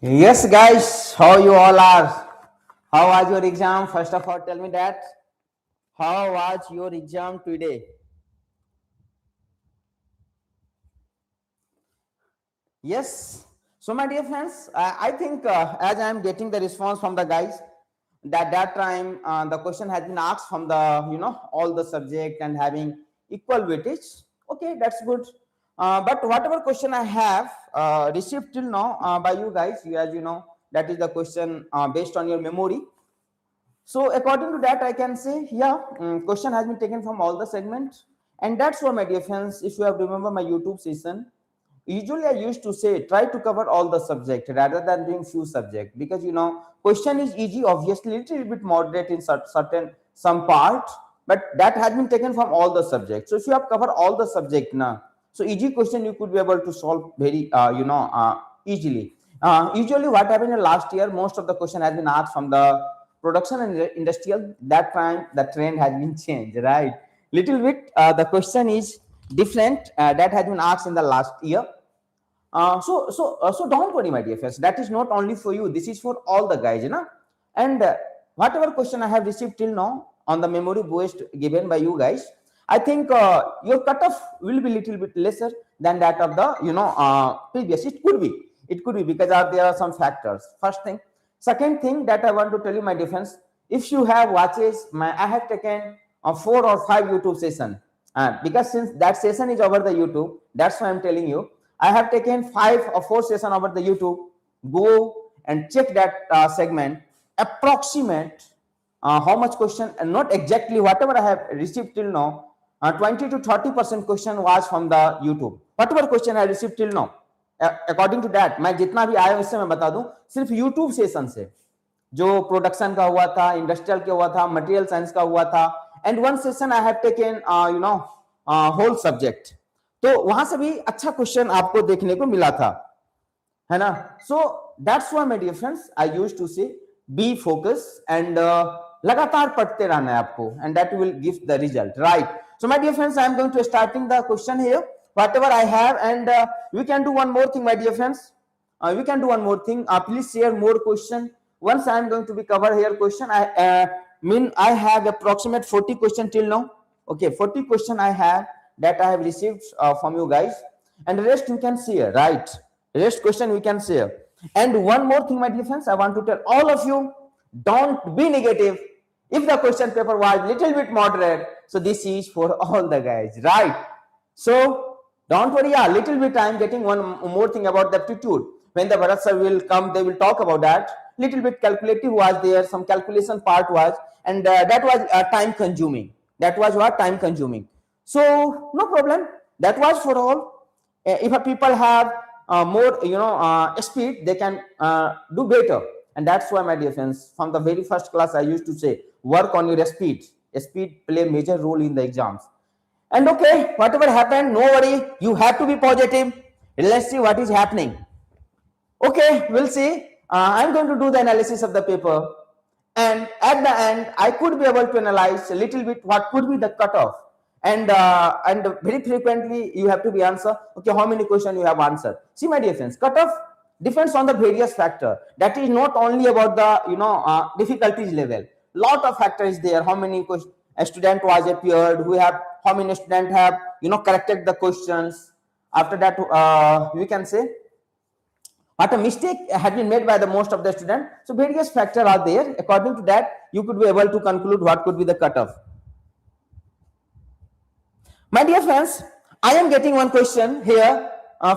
Yes, guys, how you all are? How was your exam? First of all, tell me that. How was your exam today? Yes. So, my dear friends, I think as I am getting the response from the guys, that time the question has been asked from the all the subject and having equal weightage. Okay, that's good. But whatever question I have received till now by you guys, as you know, that is the question based on your memory. So according to that, I can say, yeah, question has been taken from all the segments. And that's why, my dear friends, if you have remember my YouTube session, usually I used to say, try to cover all the subject rather than doing few subject. Because, question is easy, obviously, little bit moderate in certain, some part, but that has been taken from all the subjects. So if you have covered all the subject now, so easy question you could be able to solve very, easily. Usually what happened in last year, most of the question has been asked from the production and industrial. That time the trend has been changed, right? Little bit the question is different that has been asked in the last year. So don't worry, my dear friends, that is not only for you, this is for all the guys, and whatever question I have received till now on the memory boost given by you guys, I think your cutoff will be little bit lesser than that of the previous. It could be because there are some factors. First thing. Second thing that I want to tell you, my dear friends, if you have watches, I have taken 4 or 5 YouTube session, because since that session is over the YouTube, that's why I'm telling you. I have taken 5 or 4 session over the YouTube. Go and check that segment. Approximate how much question, and not exactly whatever I have received till now. 20 to 30% question was from the YouTube. Whatever question I received till now, according to that, मैं जितना भी आया उससे मैं बता दूं, सिर्फ YouTube session से जो प्रोडक्शन का हुआ था, इंडस्ट्रियल का हुआ था, मटेरियल साइंस का हुआ था, and one session I have taken whole subject, तो वहां से भी अच्छा क्वेश्चन आपको देखने को मिला था, है ना? So that's why my dear friends, I used to say be focus and लगातार पढ़ते रहना है आपको, and that will give the result, right? So my dear friends, I am going to starting the question here whatever I have, and we can do one more thing, my dear friends. We can do one more thing. Please share more question. Once I am going to be cover here question, I have approximate 40 question till now. Okay, 40 question I have that I have received from you guys, and the rest you can share, right? Rest question we can share. And one more thing, my dear friends, I want to tell all of you, don't be negative if the question paper was little bit moderate. So this is for all the guys, right? So don't worry, yeah, little bit I am getting one more thing about the aptitude. When the Bharat sir will come, they will talk about that. Little bit calculative was there, some calculation part was, and that was time consuming. That was what? Time consuming. So no problem. That was for all. If people have more, speed, they can do better. And that's why, my dear friends, from the very first class, I used to say, work on your speed. Speed play a major role in the exams. And okay, whatever happened, no worry, you have to be positive. Let's see what is happening. Okay, we'll see. I'm going to do the analysis of the paper, and at the end I could be able to analyze a little bit what could be the cutoff, and very frequently you have to be answer, okay, how many questions you have answered. See, my dear friends, cutoff depends on the various factor. That is not only about the difficulties level. Lot of factors there. How many questions a student was appeared, who have, how many students have corrected the questions. After that we can say what a mistake had been made by the most of the students. So various factors are there. According to that, you could be able to conclude what could be the cutoff. My dear friends, I am getting one question here.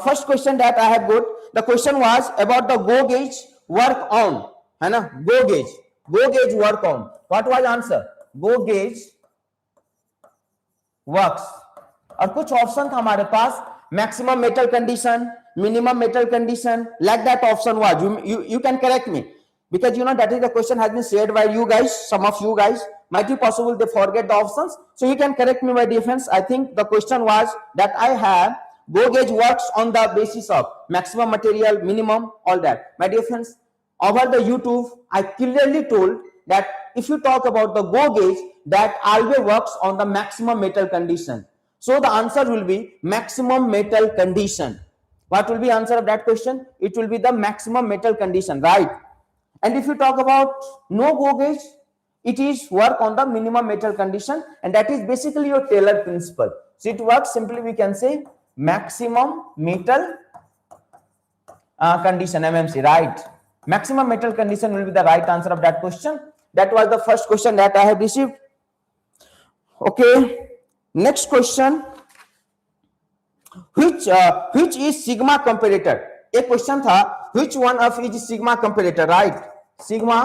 First question that I have got, the question was about the go gauge work on, है ना? Go gauge work on. What was answer? Go gauge works. और कुछ option था हमारे पास, maximum metal condition, minimum metal condition, like that option was. You can correct me, because that is the question has been shared by you guys. Some of you guys might be possible they forget the options, so you can correct me, my dear friends. I think the question was that I have go gauge works on the basis of maximum material, minimum, all that. My dear friends, over the YouTube I clearly told that if you talk about the go gauge, that always works on the maximum metal condition. So the answer will be maximum metal condition. What will be answer of that question? It will be the maximum metal condition, right? And if you talk about no go gauge, it is work on the minimum metal condition, and that is basically your Taylor principle. So it works simply, we can say maximum metal condition, MMC, right? Maximum metal condition will be the right answer of that question. That was the first question that I have received. Okay, next question. Which is sigma comparator? एक question था, which one of is sigma comparator, right? Sigma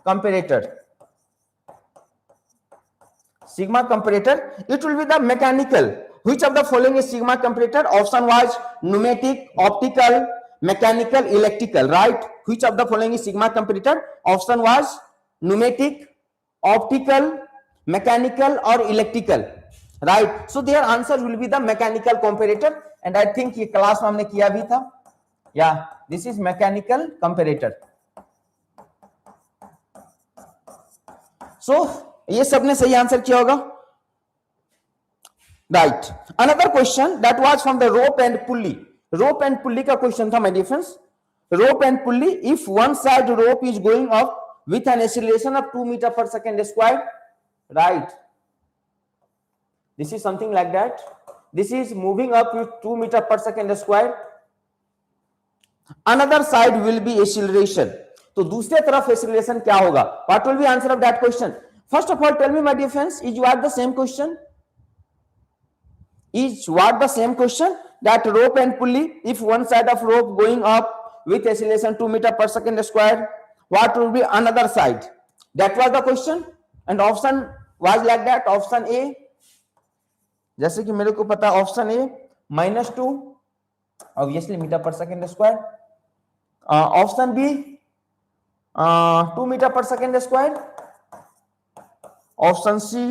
comparator. Sigma comparator, it will be the mechanical. Which of the following is sigma comparator? Option was pneumatic, optical, mechanical, electrical, right? Which of the following is sigma comparator? Option was pneumatic, optical, mechanical or electrical, right? So their answer will be the mechanical comparator, and I think ये class में हमने किया भी था. Yeah, this is mechanical comparator. So ये सबने सही answer किया होगा, right? Another question that was from the rope and pulley. Rope and pulley का question था, my dear friends. Rope and pulley, if one side rope is going up with an acceleration of 2 meters per second square, right? This is something like that. This is moving up with 2 meters per second square. Another side will be acceleration. तो दूसरे तरफ acceleration क्या होगा? What will be answer of that question? First of all, tell me, my dear friends, is what the same question? Is what the same question? That rope and pulley, if one side of rope going up with acceleration 2 meters per second square, what will be another side? That was the question, and option was like that. Option A, जैसे कि मेरे को पता option A -2 obviously metre per second square, option B 2 metre per second square, option C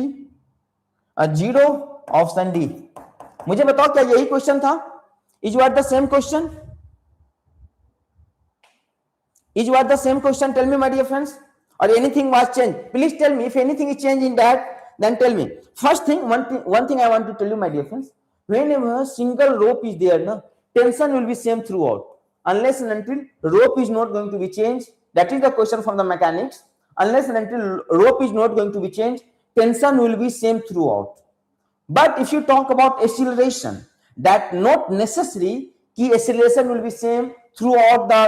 0, option D. मुझे बताओ क्या यही question था? Is what the same question? Is what the same question? Tell me my dear friends. और anything was change? Please tell me. If anything is change in that, then tell me. First thing, one thing I want to tell you, my dear friends, whenever single rope is there, no, tension will be same throughout, unless and until rope is not going to be changed. That is the question from the mechanics. Unless and until rope is not going to be changed, tension will be same throughout. But if you talk about acceleration, that not necessary ki acceleration will be same throughout the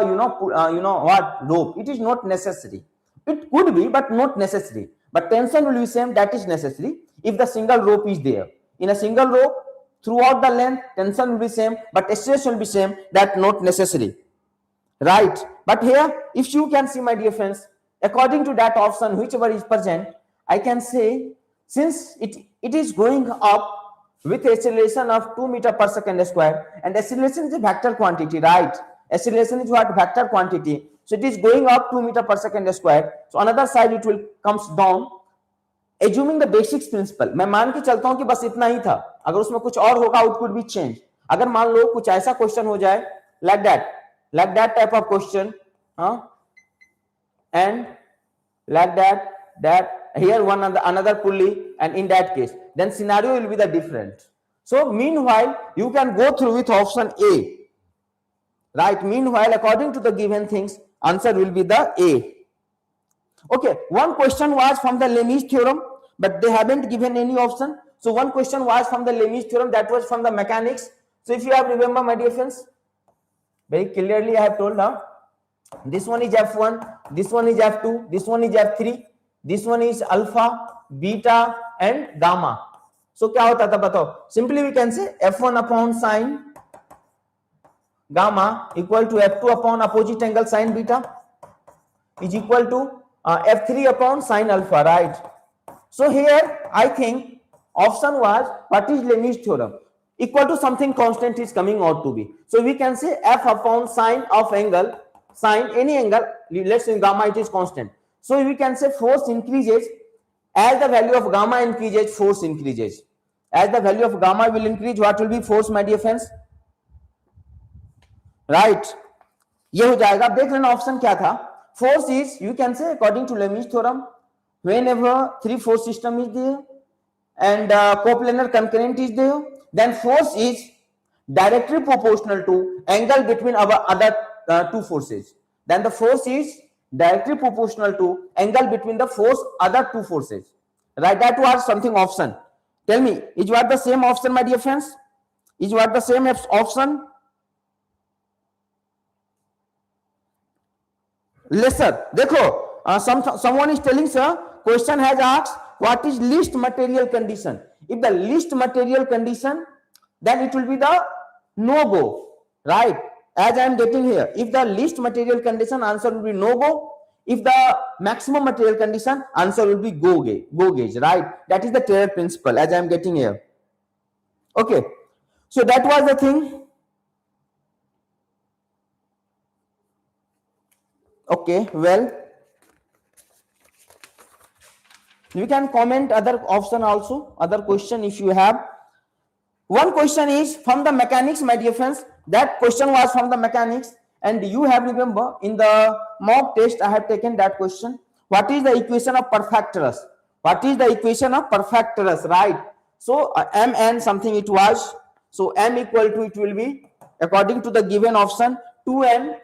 what rope. It is not necessary. It could be, but not necessary. But tension will be same, that is necessary if the single rope is there. In a single rope, throughout the length, tension will be same, but acceleration will be same, that not necessary, right? But here, if you can see, my dear friends, according to that option, whichever is present, I can say, since it is going up with acceleration of 2 meters per second square, and acceleration is a vector quantity, right? Acceleration is what? Vector quantity. So it is going up 2 meters per second square. So another side it will comes down. Assuming the basics principle, मैं मान के चलता हूं कि बस इतना ही था. अगर उसमें कुछ और होगा, it could be changed. अगर मान लो कुछ ऐसा क्वेश्चन हो जाए, like that type of question, and like that here one another pulley, and in that case, then scenario will be the different. So meanwhile, you can go through with option A, right? Meanwhile, according to the given things, answer will be the A. Okay, one question was from the Lemmy's theorem, but they haven't given any option. So one question was from the Lemmy's theorem, that was from the mechanics. So if you have remember, my dear friends, very clearly I have told now, this one is F1, this one is F2, this one is F3, this one is alpha, beta and gamma. So क्या होता था बताओ? Simply we can say F1 upon sine gamma equal to F2 upon opposite angle sine beta is equal to F3 upon sine alpha, right? So here I think option was, what is Lemmy's theorem? Equal to something constant is coming out to be. So we can say F upon sine of angle, sine any angle, let's say gamma, it is constant. So we can say force increases as the value of gamma increases, force increases. As the value of gamma will increase, what will be force, my dear friends? Right? ये हो जाएगा. देख लेना option क्या था. Force is, you can say according to Lemmy's theorem, whenever 3-force system is there and coplanar concurrent is there, then force is directly proportional to angle between our other two forces. Then the force is directly proportional to angle between the force other two forces. Right? That was something option. Tell me, is what the same option, my dear friends? Is what the same option? Lesser. देखो, someone is telling, sir, question has asked what is least material condition. If the least material condition, then it will be the no go, right? As I am getting here, if the least material condition, answer will be no go. If the maximum material condition, answer will be go gauge, right? That is the Taylor principle, as I am getting here. Okay, so that was the thing. Okay, well, you can comment other option also, other question if you have. One question is from the mechanics, my dear friends. That question was from the mechanics, and you have remember in the mock test I have taken that question. What is the equation of perfect thrust? What is the equation of perfect thrust, right? So mn something it was. So m equal to, it will be according to the given option, 2n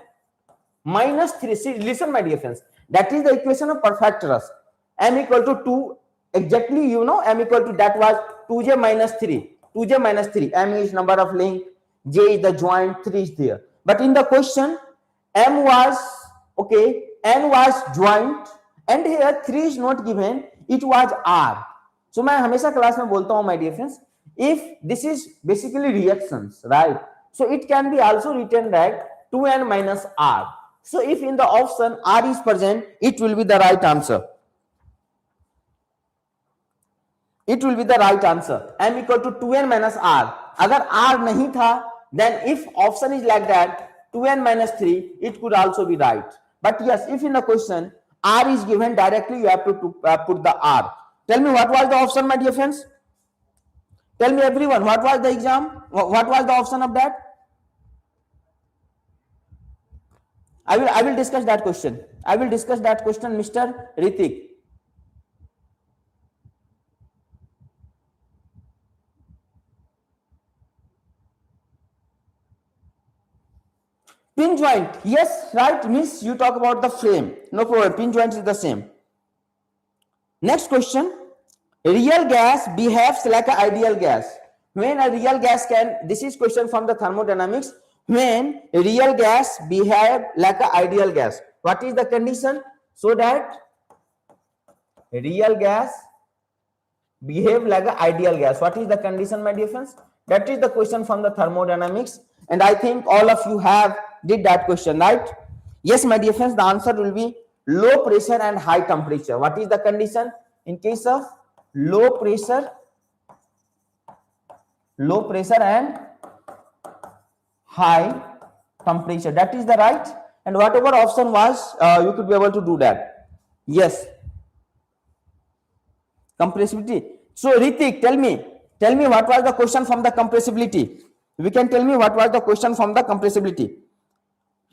minus 3. See, listen my dear friends, that is the equation of perfect thrust. M equal to 2, exactly, you know, m equal to, that was 2j minus 3. 2j minus 3, m is number of link, j is the joint, 3 is there. But in the question, m was, okay, n was joint, and here 3 is not given, it was r. So मैं हमेशा class में बोलता हूं my dear friends, if this is basically reactions, right, so it can be also written that 2n minus r. So if in the option r is present, it will be the right answer. It will be the right answer. M equal to 2n minus r. अगर r नहीं था, then if option is like that, 2n minus 3, it could also be right. But yes, if in the question r is given directly, you have to put the r. Tell me what was the option, my dear friends? Tell me everyone, what was the exam? What was the option of that? I will discuss that question. I will discuss that question, Mr. Ritik. Pin joint, yes, right, means you talk about the frame. No problem, pin joint is the same. Next question, real gas behaves like an ideal gas. When a real gas can, this is question from the thermodynamics, when real gas behave like an ideal gas, what is the condition? So that real gas behave like an ideal gas, what is the condition, my dear friends? That is the question from the thermodynamics, and I think all of you have did that question, right? Yes, my dear friends, the answer will be low pressure and high temperature. What is the condition in case of low pressure and high temperature? That is the right, and whatever option was, you could be able to do that. Yes, compressibility. So Ritik, tell me what was the question from the compressibility? You can tell me what was the question from the compressibility.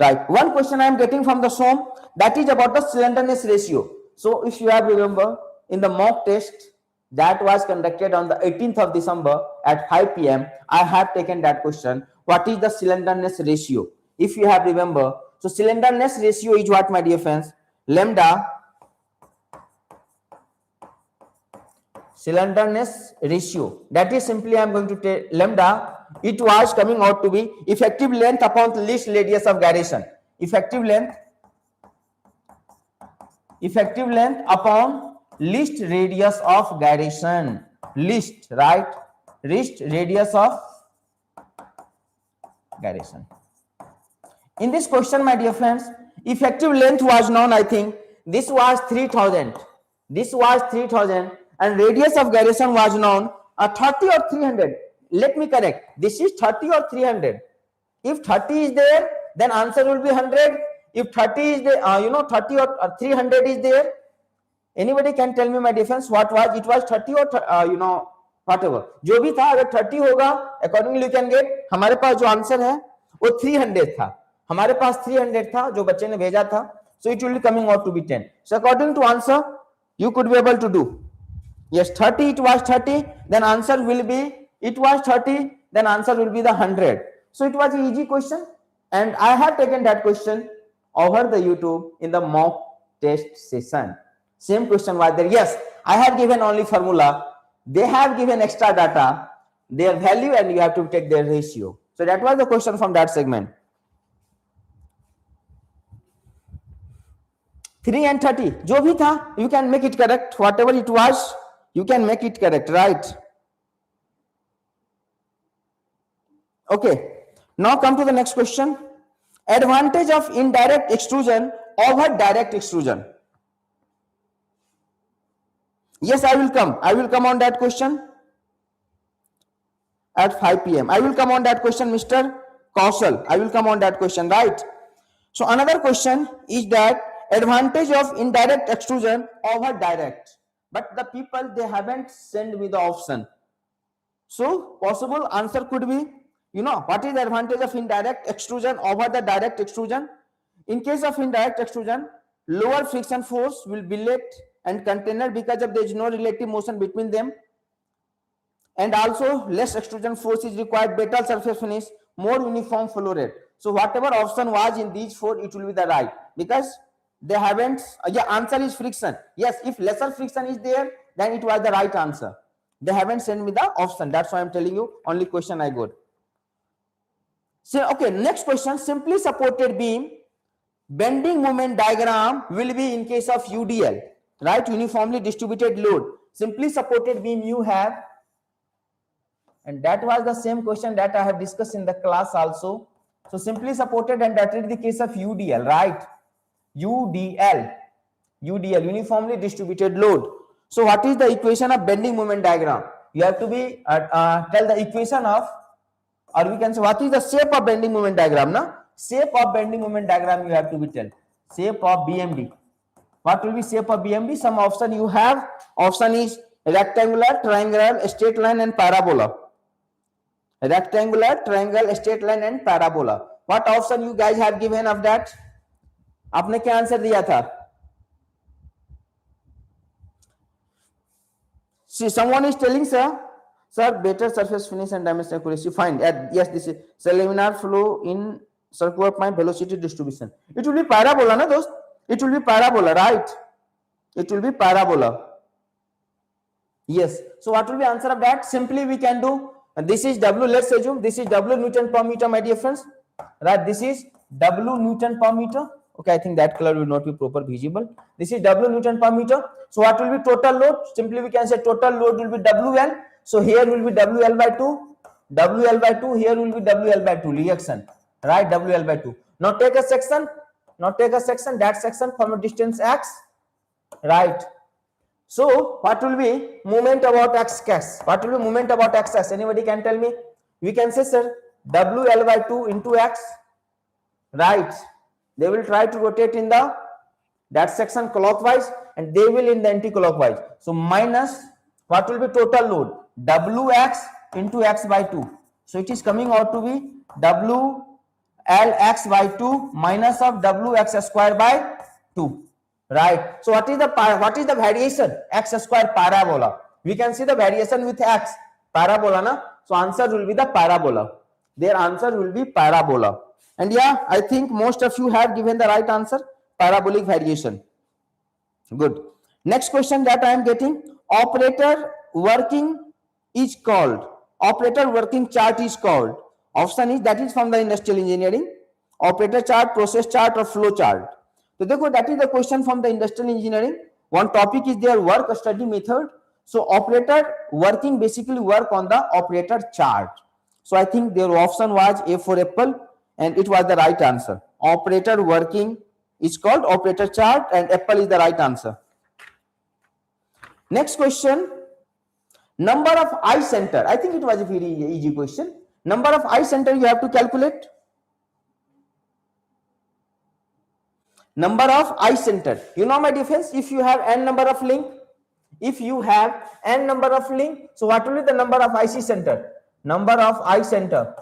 Right, one question I am getting from the SOM, that is about the slenderness ratio. So if you have remember in the mock test that was conducted on the 18th of December at 5 p.m, I have taken that question. What is the slenderness ratio? If you have remember, so slenderness ratio is what, my dear friends? Lambda slenderness ratio. That is simply I am going to take lambda. It was coming out to be effective length upon least radius of gyration. Effective length upon least radius of gyration. Least, right? Least radius of gyration. In this question, my dear friends, effective length was known, I think this was 3000. This was 3000, and radius of gyration was known 30 or 300. Let me correct, this is 30 or 300. If 30 is there, then answer will be 100. If 30 is there, 30 or 300 is there, anybody can tell me, my dear friends, what was it? Was 30 or whatever, जो भी था, अगर 30 होगा, accordingly you can get, हमारे पास जो answer है वो 300 था, हमारे पास 300 था जो बच्चे ने भेजा था, so it will be coming out to be 10. So according to answer, you could be able to do. Yes, 30, it was 30, then answer will be, it was 30, then answer will be the 100. So it was an easy question, and I have taken that question over the YouTube in the mock test session. Same question was there. Yes, I have given only formula. They have given extra data, their value, and you have to take their ratio. So that was the question from that segment. 3 and 30 जो भी था, you can make it correct. Whatever it was, you can make it correct, right? Okay, now come to the next question. Advantage of indirect extrusion over direct extrusion. Yes, I will come on that question at 5 p.m. I will come on that question, Mr. Kaushal. I will come on that question, right? So another question is that advantage of indirect extrusion over direct, but the people, they haven't sent me the option. So possible answer could be, what is the advantage of indirect extrusion over the direct extrusion? In case of indirect extrusion, lower friction force will billet and container because of there is no relative motion between them, and also less extrusion force is required, better surface finish, more uniform flow rate. So whatever option was in these four, it will be the right, because they haven't. Answer is friction. Yes, if lesser friction is there, then it was the right answer. They haven't sent me the option. That's why I'm telling you only question I got. So okay, next question. Simply supported beam bending moment diagram will be in case of UDL, right? Uniformly distributed load. Simply supported beam you have, and that was the same question that I have discussed in the class also. So simply supported, and that is the case of UDL, right? UDL, uniformly distributed load. So what is the equation of bending moment diagram? You have to be tell the equation of, or we can say what is the shape of bending moment diagram. Now shape of bending moment diagram you have to be tell. Shape of BMD. What will be shape of BMD? Some option you have. Option is rectangular, triangular, straight line, and parabola. Rectangular, triangle, straight line, and parabola. What option you guys have given of that? आपने क्या answer दिया था? See, someone is telling, sir, better surface finish and dimension accuracy. Fine. Yes, this is laminar flow in circular pipe velocity distribution. It will be parabola, na dost? It will be parabola, right? It will be parabola. Yes. So what will be answer of that? Simply we can do. This is W. Let's assume this is W Newton per meter, my dear friends. Right? This is W Newton per meter. Okay, I think that color will not be proper visible. This is W Newton per meter. So what will be total load? Simply we can say total load will be WL. So here will be WL by 2. WL by 2. Here will be WL by 2. Reaction. Right? WL by 2. Now take a section. That section from a distance X. Right? So what will be moment about x-axis? What will be moment about x-axis? Anybody can tell me? We can say, sir, WL by 2 into x. Right? They will try to rotate in that section clockwise, and they will in the anti-clockwise. So minus, what will be total load? WX into x by 2. So it is coming out to be WLX by 2 minus of WX square by 2. Right? So what is the variation? X square parabola. We can see the variation with x parabola, na? So answer will be the parabola. Their answer will be parabola. And yeah, I think most of you have given the right answer, parabolic variation. Good. Next question that I am getting, operator working is called. Operator working chart is called. Option is, that is from the industrial engineering. Operator chart, process chart, or flow chart. So देखो, that is the question from the industrial engineering. One topic is their work study method. So operator working basically work on the operator chart. So I think their option was A for apple, and it was the right answer. Operator working is called operator chart, and apple is the right answer. Next question, number of eye center. I think it was a very easy question. Number of eye center you have to calculate. Number of eye center. You know, my difference, if you have n number of link, so what will be the number of IC center? Number of eye center.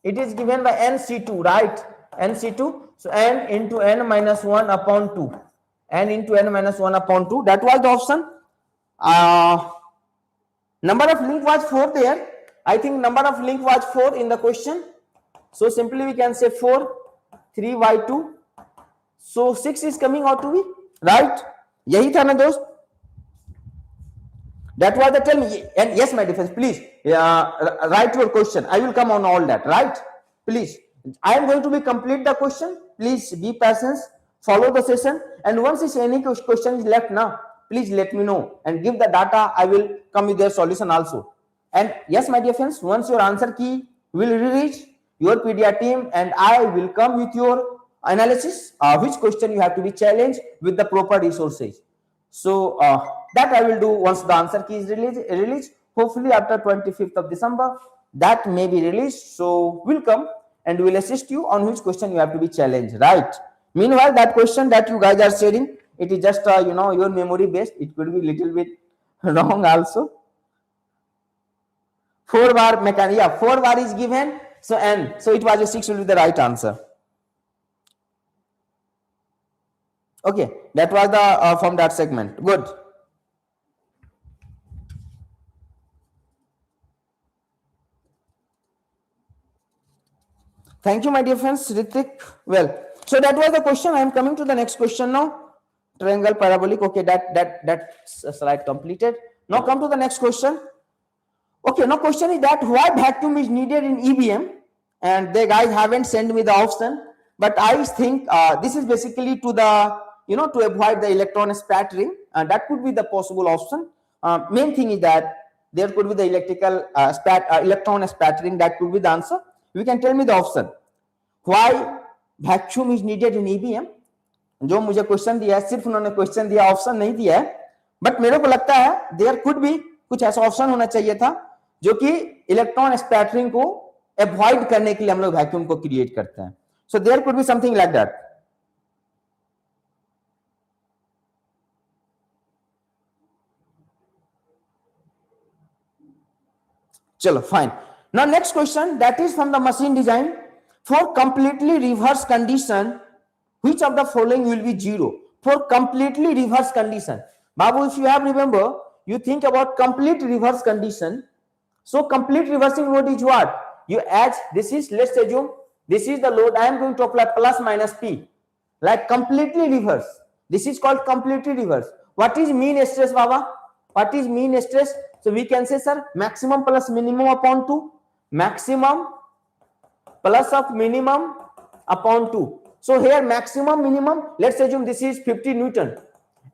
It is given by NC2, right? NC2. So n into n minus 1 upon 2. N into n minus 1 upon 2. That was the option. Number of link was 4 there. I think number of link was 4 in the question. So simply we can say 4, 3 by 2. So 6 is coming out to be right. यही था ना दोस्त. That was the tell me. And yes, my dear friends, please write your question. I will come on all that. Right? Please. I am going to be complete the question. Please be patient. Follow the session. And once is any question is left now, please let me know and give the data. I will come with their solution also. And yes, my dear friends, once your answer key will reach your PDA team, and I will come with your analysis, which question you have to be challenged with the proper resources. So that I will do once the answer key is released. Hopefully after 25th of December, that may be released. So we'll come and we'll assist you on which question you have to be challenged, right? Meanwhile, that question that you guys are sharing, it is just your memory based. It could be little bit wrong also. 4 bar mechanic, yeah, 4 bar is given. So N, so it was a 6 will be the right answer. Okay, that was the from that segment. Good. Thank you, my dear friends. Ritik. Well, so that was the question. I am coming to the next question now. Triangle, parabolic. Okay, that's slide completed. Now come to the next question. Okay, now question is that why vacuum is needed in EBM, and the guys haven't sent me the option, but I think this is basically to the to avoid the electron spattering. That could be the possible option. Main thing is that there could be the electron spattering. That could be the answer. You can tell me the option. Why vacuum is needed in EBM? जो मुझे question दिया है, सिर्फ उन्होंने question दिया, option नहीं दिया है, बट मेरे को लगता है देयर कुड बी कुछ ऐसा ऑप्शन होना चाहिए था जो कि इलेक्ट्रॉन स्पैटरिंग को अवॉइड करने के लिए हम लोग वैक्यूम को क्रिएट करते हैं. So there could be something like that. चलो fine. Now next question, that is from the machine design. For completely reverse condition, which of the following will be 0? For completely reverse condition, Babu, if you have remember, you think about complete reverse condition. So complete reversing load is what? You add, this is, let's assume this is the load, I am going to apply plus minus P, like completely reverse. This is called completely reverse. What is mean stress, Baba? What is mean stress? So we can say, sir, maximum plus minimum upon 2. Maximum plus of minimum upon 2. So here maximum minimum, let's assume this is 50 Newton,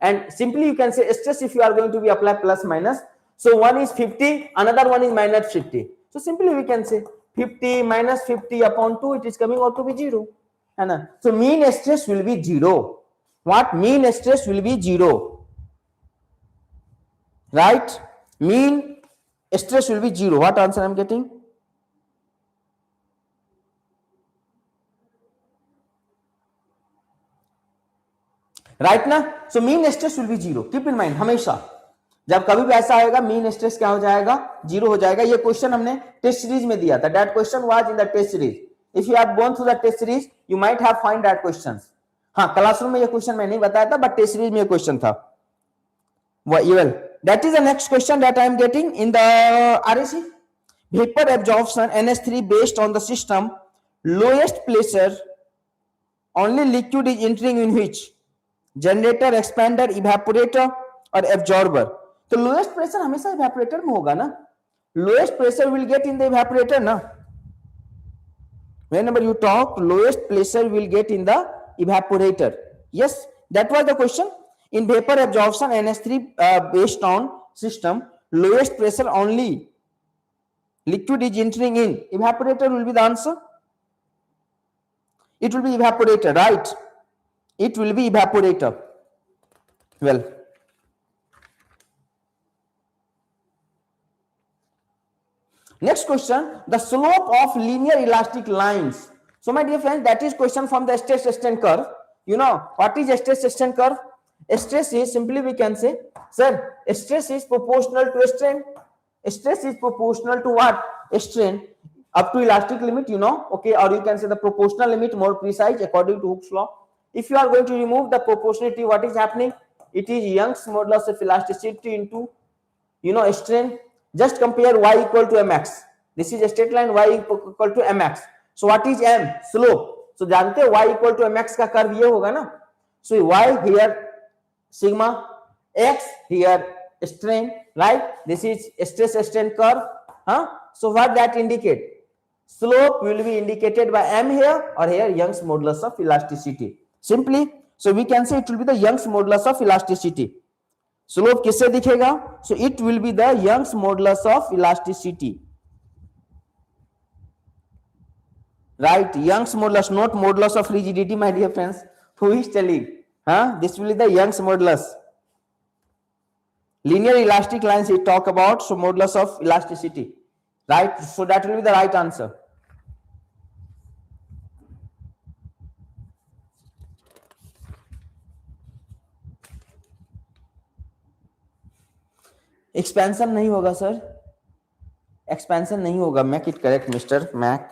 and simply you can say stress if you are going to be apply plus minus. So one is 50, another one is minus 50. So simply we can say 50 minus 50 upon 2, it is coming out to be 0. So mean stress will be 0. What? Mean stress will be 0. Right? Mean stress will be 0. What answer I am getting? Right ना. So mean stress will be 0. Keep in mind, हमेशा जब कभी भी ऐसा आएगा mean stress क्या हो जाएगा? 0 हो जाएगा. ये क्वेश्चन हमने टेस्ट सीरीज में दिया था. That question was in the test series. If you have gone through the test series you might have find that questions. हाँ, क्लासरूम में ये क्वेश्चन मैं नहीं बताया था, बट टेस्ट सीरीज में ये क्वेश्चन था. Well, that is the next question that I am getting in the RAC. Vapour absorption NH3 based on the system lowest pressure only liquid is entering in which? Generator, expander, evaporator और absorber. तो lowest pressure हमेशा evaporator में होगा ना. Lowest pressure will get in the evaporator ना. whenever you talk, lowest pressure will get in the evaporator. Yes, that was the question. In vapor absorption NH3 based on system, lowest pressure only liquid is entering in. Evaporator will be the answer. It will be evaporator, right? It will be evaporator. Well, next question, the slope of linear elastic lines. So my dear friends, that is question from the stress strain curve. You know what is stress strain curve? Stress is simply we can say, sir, stress is proportional to strain. Stress is proportional to what? Strain up to elastic limit, you know, okay, or you can say the proportional limit, more precise according to Hooke's law. If you are going to remove the proportionality, what is happening? It is Young's modulus of elasticity into, you know, strain. Just compare y equal to mx. This is a straight line, y equal to mx. So what is m? Slope. So जानते हैं y equal to mx का curve ये होगा ना. So y here sigma, x here strain, right? This is stress strain curve. So what that indicate? Slope will be indicated by m here, or here Young's modulus of elasticity. Simply, so we can say it will be the Young's modulus of elasticity. Slope किससे दिखेगा? So it will be the Young's modulus of elasticity. Right? Young's modulus, not modulus of rigidity, my dear friends. Who is telling? This will be the Young's modulus. Linear elastic lines we talk about, so modulus of elasticity. Right? So that will be the right answer. Expansion नहीं होगा sir, expansion नहीं होगा. Make it correct, Mr. Mac.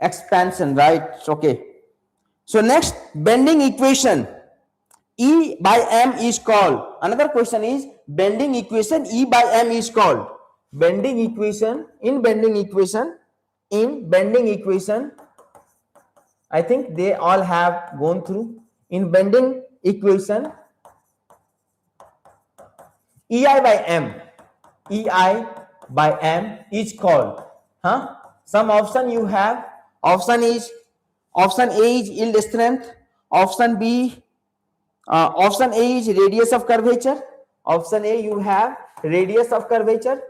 Expansion, right? Okay. So next, bending equation E by m is called. Another question is bending equation E by m is called. Bending equation, in bending equation, I think they all have gone through. In bending equation, EI by m is called. Some option you have. Option A is yield strength. Option B, option A is radius of curvature. Option A you have radius of curvature.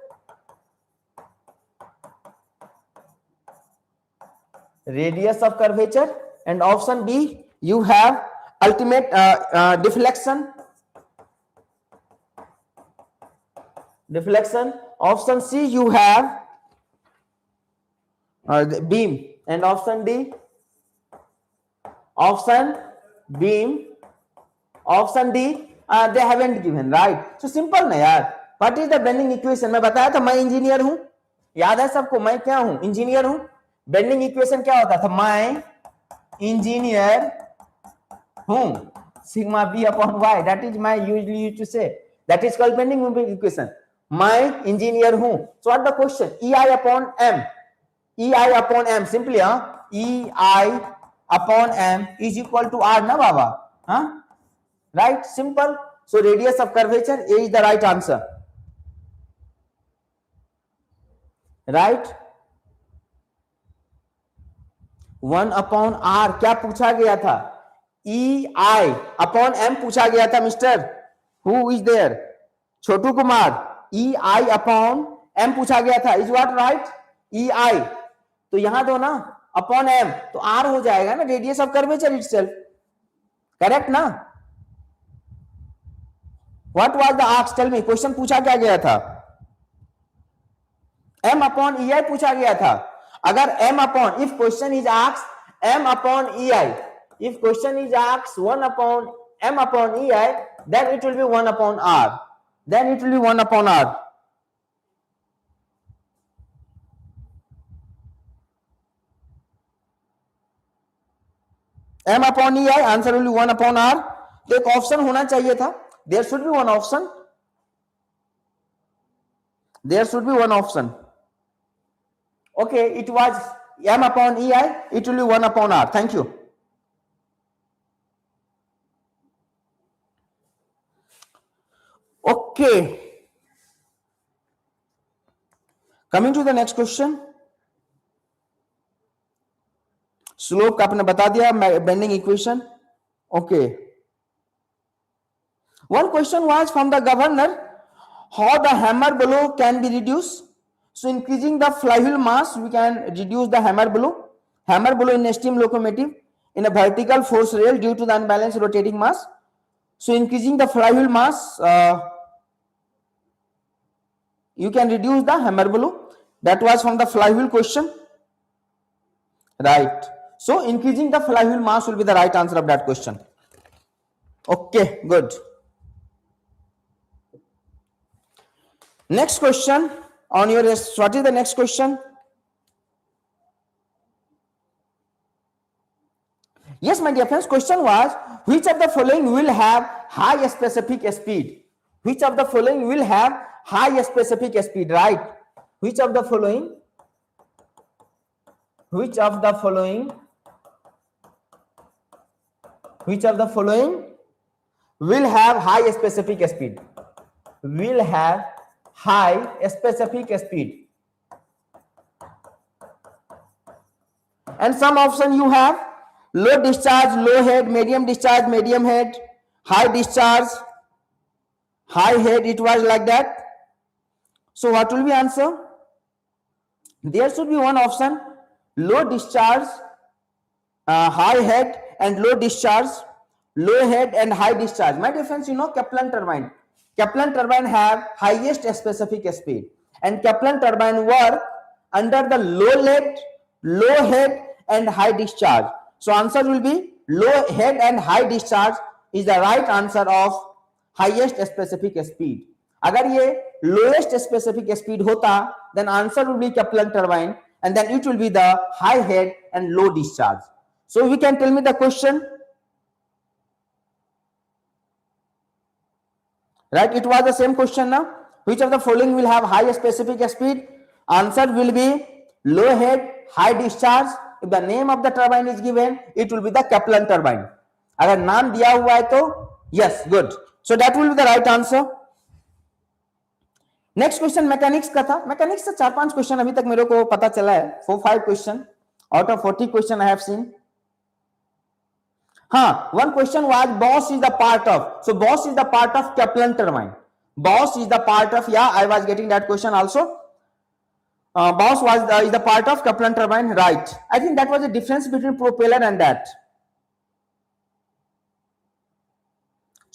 And option B you have ultimate deflection. Option C you have beam. And option D, beam. Option D they haven't given, right? So simple ना यार. What is the bending equation? मैं बताया था मैं engineer हूं, याद है सबको? मैं क्या हूं? इंजीनियर हूं. बेंडिंग इक्वेशन क्या होता था? मैं इंजीनियर हूं, sigma b upon y. That is my usually used to say. That is called bending equation. मैं इंजीनियर हूं. So what the question? EI upon m. Simply EI upon m is equal to R na baba. Right? Simple. So radius of curvature A is the right answer. Right? 1 upon R क्या पूछा गया था? EI upon m पूछा गया था mister. Who is there? Chhotu Kumar. EI upon m पूछा गया था. Is what right? EI. तो यहां दो ना अपॉन m, तो R हो जाएगा ना, radius of curvature itself. Correct ना? What was the ask? Tell me. Question पूछा क्या गया था? m अपॉन EI पूछा गया था. अगर m upon, if question is ask m upon EI, if question is asked 1 upon m upon EI, then it will be 1 upon R. m upon EI, answer will be 1 upon R. तो एक option होना चाहिए था. There should be one option. Okay, it was m upon EI, it will be 1 upon R. Thank you. Okay, coming to the next question. Slope का आपने बता दिया, bending equation. Okay, one question was from the governor, how the hammer blow can be reduced. So increasing the flywheel mass, we can reduce the hammer blow in a steam locomotive in a vertical force rail due to the unbalanced rotating mass. So increasing the flywheel mass, you can reduce the hammer blow. That was from the flywheel question, right? So increasing the flywheel mass will be the right answer of that question. Okay, good. Next question on your list. What is the next question? Yes, my dear friends, question was, which of the following will have high specific speed? Which of the following will have high specific speed, right? Which of the following will have high specific speed? Will have high specific speed. And some option you have low discharge, low head, medium discharge, medium head, high discharge, high head. It was like that. So what will be answer? There should be one option, low discharge, high head, and low discharge, low head and high discharge. My dear friends, you know Kaplan turbine. Kaplan turbine have highest specific speed, and Kaplan turbine work under the low head and high discharge. So answer will be low head and high discharge is the right answer of highest specific speed. अगर ये lowest specific speed होता, then answer will be Kaplan turbine, and then it will be the high head and low discharge. So we can tell me the question, right? It was the same question now. Which of the following will have high specific speed? Answer will be low head, high discharge. If the name of the turbine is given, it will be the Kaplan turbine. अगर नाम दिया हुआ है तो yes, good. So that will be the right answer. Next question mechanics का था. Mechanics से 4-5 question अभी तक मेरे को पता चला है. 4-5 question out of 40 question I have seen. हाँ, one question was Boss is the part of. So Boss is the part of Kaplan turbine. Boss is the part of, yeah, I was getting that question also. Boss is the part of Kaplan turbine, right? I think that was the difference between propeller and that.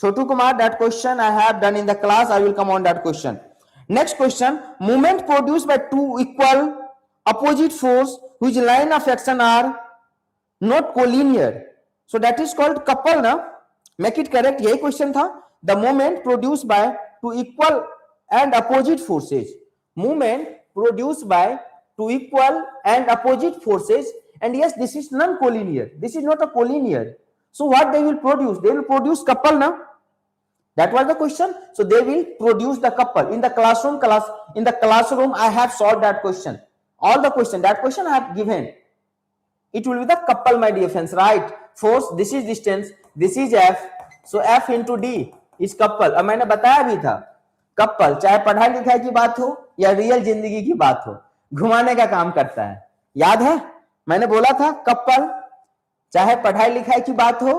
Chotu Kumar, that question I have done in the class. I will come on that question. Next question, movement produced by two equal opposite force whose line of action are not collinear. So that is called couple ना. Make it correct. यही question था. The moment produced by two equal and opposite forces. Movement produced by two equal and opposite forces. And yes, this is non-collinear. This is not a collinear. So what they will produce? They will produce couple ना. That was the question. So they will produce the couple. In the classroom, I have solved that question. All the question. That question I have given. It will be the couple, my dear friends, right? Force, this is distance, this is F. So F into D is couple. अब मैंने बताया भी था, couple चाहे पढ़ाई लिखाई की बात हो या रियल जिंदगी की बात हो, घुमाने का काम करता है. याद है मैंने बोला था couple चाहे पढ़ाई लिखाई की बात हो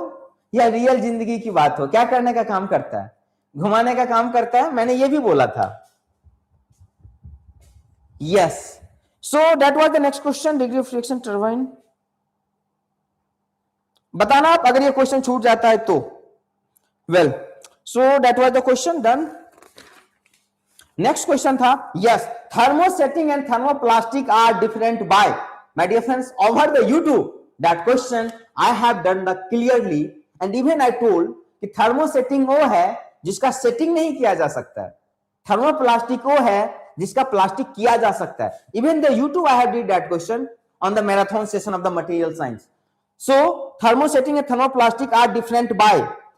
या रियल जिंदगी की बात हो, क्या करने का काम करता है? घुमाने का काम करता है. मैंने ये भी बोला था. Yes. So that was the next question. Degree of friction turbine. बताना आप अगर ये क्वेश्चन छूट जाता है तो. Well, so that was the question done. Next question था, yes, thermosetting and thermoplastic are different by. My dear friends, over the YouTube that question I have done the clearly and even I told कि thermosetting वो है जिसका setting नहीं किया जा सकता है, थर्मोप्लास्टिक वो है जिसका प्लास्टिक किया जा सकता है. Even the YouTube I have did that question on the marathon session of the material science. So thermosetting and thermoplastic are different by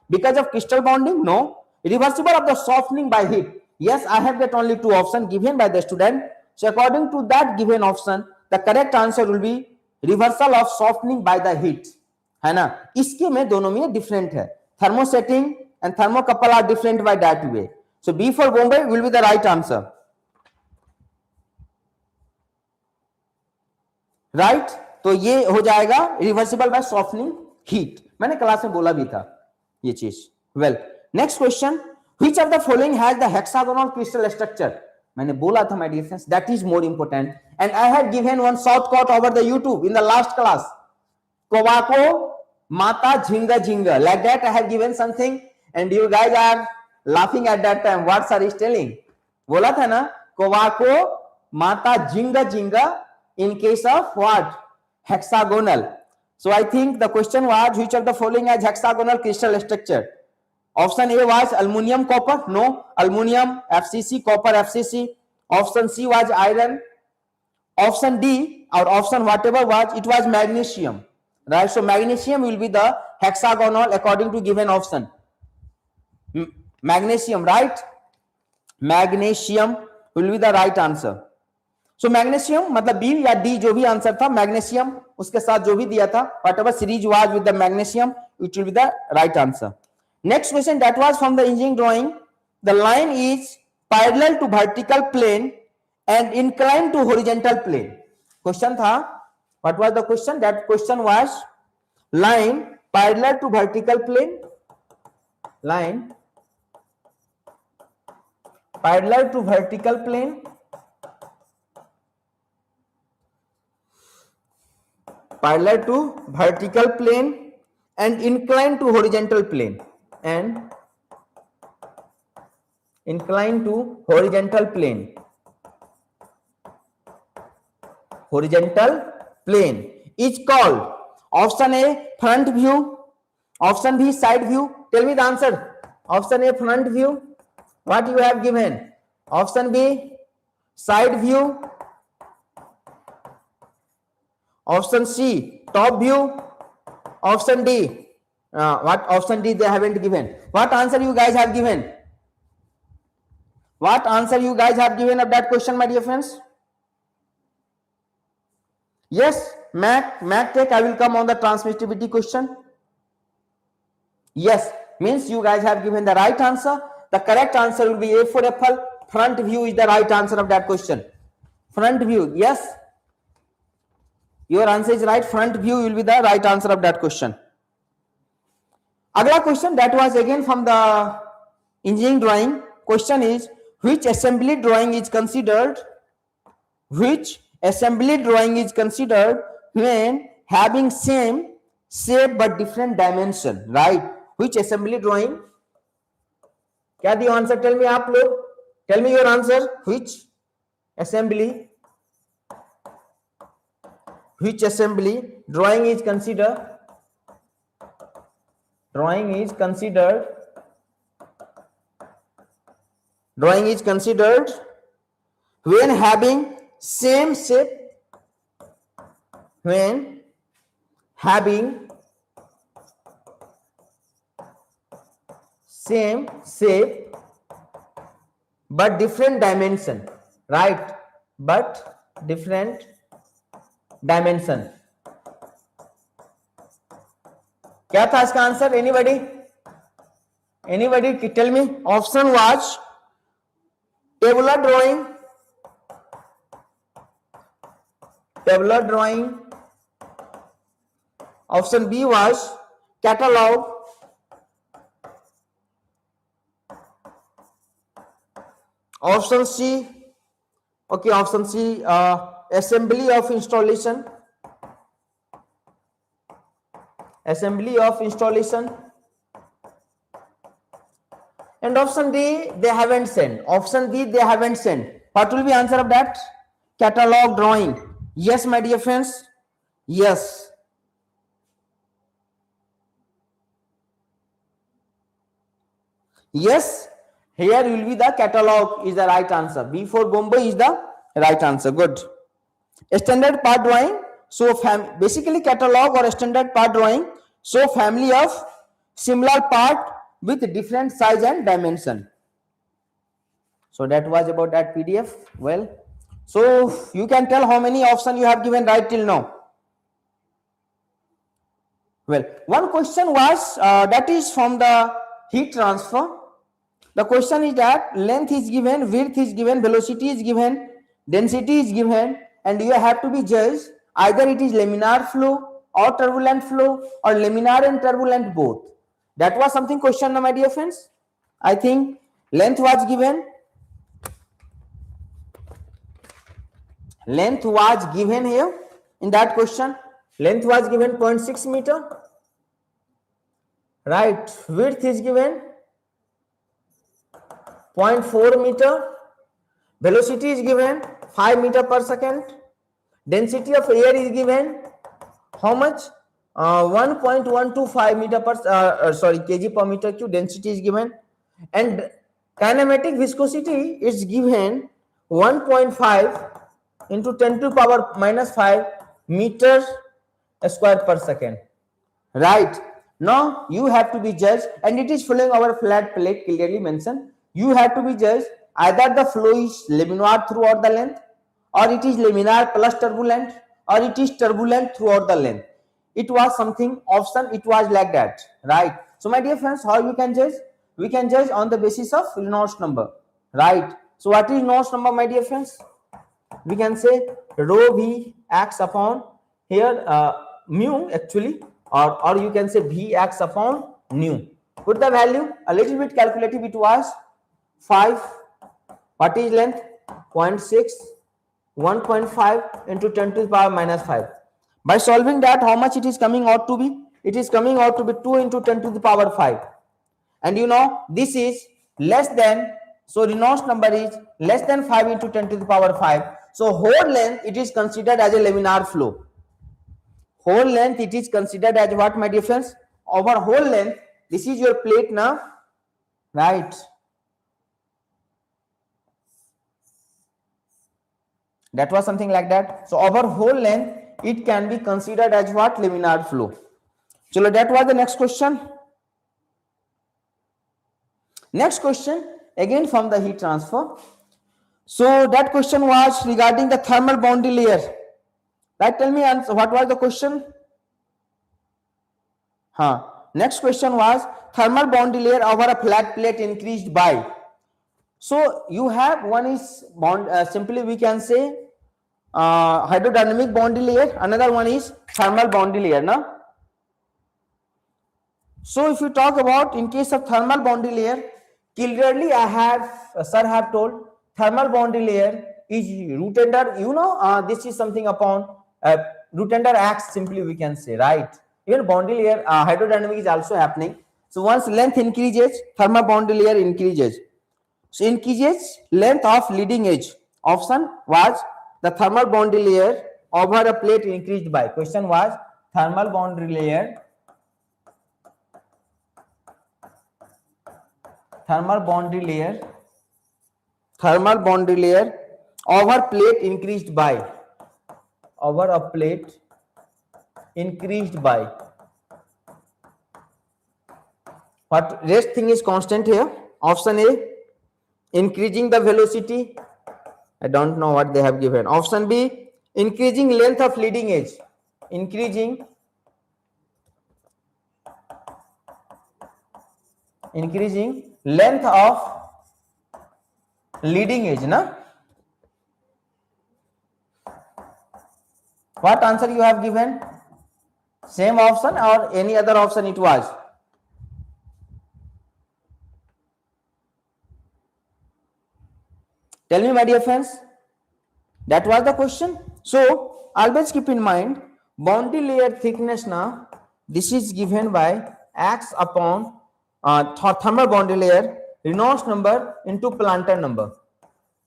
because of crystal bonding? No. Reversible of the softening by heat? Yes, I have got only two options given by the student. So according to that given option, the correct answer will be reversal of softening by the heat. है ना? इसके में दोनों में different है. Thermosetting and thermocouple are different by that way. So B for Bombay will be the right answer. Right? तो ये हो जाएगा रिवर्सिबल बाय सॉफ्टनिंग हीट. मैंने क्लास में बोला भी था ये चीज. Well, next question, which of the following has the hexagonal crystal structure? मैंने बोला था my dear friends, that is more important and I have given one shortcut over the YouTube in the last class. कोवाको माता झिंगा झिंगा, like that I have given something and you guys are laughing at that time. What sir is telling? बोला था ना, कोवाको माता झिंगा झिंगा in case of what? Hexagonal. So I think the question was, which of the following has hexagonal crystal structure? Option A was aluminum copper. No. Aluminum FCC, copper FCC. Option C was iron. Option D or option whatever was, it was magnesium. Right? So magnesium will be the hexagonal according to given option. Magnesium, right? Magnesium will be the right answer. So magnesium मतलब B या D जो भी answer था, magnesium उसके साथ जो भी दिया था, whatever series was with the magnesium, it will be the right answer. Next question that was from the engineering drawing. The line is parallel to vertical plane and inclined to horizontal plane. Question था, what was the question? That question was line parallel to vertical plane, line parallel to vertical plane, parallel to vertical plane and inclined to horizontal plane, and inclined to horizontal plane, horizontal plane is called option A front view, option B side view. Tell me the answer. Option A front view, what you have given, option B side view, option C top view, option D what option D they haven't given. What answer you guys have given? What answer you guys have given of that question, my dear friends? Yes, Mac Tech, I will come on the transmittivity question. Yes, means you guys have given the right answer. The correct answer will be A for apple. Front view is the right answer of that question. Front view, yes. Your answer is right. Front view will be the right answer of that question. Agla question that was again from the engineering drawing. Question is, which assembly drawing is considered? Which assembly drawing is considered when having same shape but different dimension? Right? Which assembly drawing? क्या दिया answer? Tell me आप लोग, tell me your answer. Which assembly drawing is considered? Drawing is considered when having same shape, when having same shape but different dimension, right? But different dimension. क्या था इसका answer? Anybody tell me. Option was tabular drawing. Option B was catalog. Option C, okay, option C, assembly of installation. And option D, they haven't sent. Option D, they haven't sent. What will be answer of that? Catalog drawing. Yes, my dear friends. Yes. Yes. Here will be the catalog is the right answer. B for Bombay is the right answer. Good. Standard part drawing. So basically catalog or standard part drawing. So family of similar part with different size and dimension. So that was about that PDF. Well, so you can tell how many options you have given right till now. Well, one question was that is from the heat transfer. The question is that length is given, width is given, velocity is given, density is given, and you have to be judged either it is laminar flow or turbulent flow or laminar and turbulent both. That was something question, my dear friends. I think length was given. Length was given here in that question. Length was given 0.6 meter. Right. Width is given 0.4 meter. Velocity is given 5 meter per second. Density of air is given how much? 1.125 meter per kg per meter cube. Density is given, and kinematic viscosity is given 1.5 into 10 to power minus 5 meters square per second. Right. Now you have to be judged, and it is following our flat plate clearly mentioned. You have to be judged either the flow is laminar throughout the length, or it is laminar plus turbulent, or it is turbulent throughout the length. It was something option, it was like that, right? So my dear friends, how you can judge? We can judge on the basis of Reynolds number, right? So what is Reynolds number, my dear friends? We can say rho v acts upon here mu actually, or you can say v acts upon nu. Put the value a little bit calculative. It was 5. What is length? 0.6. 1.5 into 10 to the power minus 5. By solving that, how much it is coming out to be? It is coming out to be 2 into 10 to the power 5. And you know, this is less than, so Reynolds number is less than 5 into 10 to the power 5. So whole length, it is considered as a laminar flow. Whole length, it is considered as what, my dear friends? Over whole length, this is your plate now, right? That was something like that. So over whole length, it can be considered as what? Laminar flow. So that was the next question. Next question, again from the heat transfer. So that question was regarding the thermal boundary layer. Right? Tell me what was the question? Next question was thermal boundary layer over a flat plate increased by. So you have one is bond, simply we can say hydrodynamic boundary layer. Another one is thermal boundary layer. No? So if you talk about in case of thermal boundary layer, clearly I have sir have told thermal boundary layer is root under, you know, this is something upon root under acts, simply we can say, right? Even boundary layer hydrodynamic is also happening. So once length increases, thermal boundary layer increases. So increases length of leading edge. Option was the thermal boundary layer over a plate increased by. Question was thermal boundary layer thermal boundary layer over plate increased by, over a plate increased by. What rest thing is constant here? Option A, increasing the velocity. I don't know what they have given. Option B, increasing length of leading edge. Increasing length of leading edge, na? What answer you have given? Same option or any other option it was? Tell me, my dear friends. That was the question. So always keep in mind boundary layer thickness now. This is given by acts upon thermal boundary layer Reynolds number into Planter number.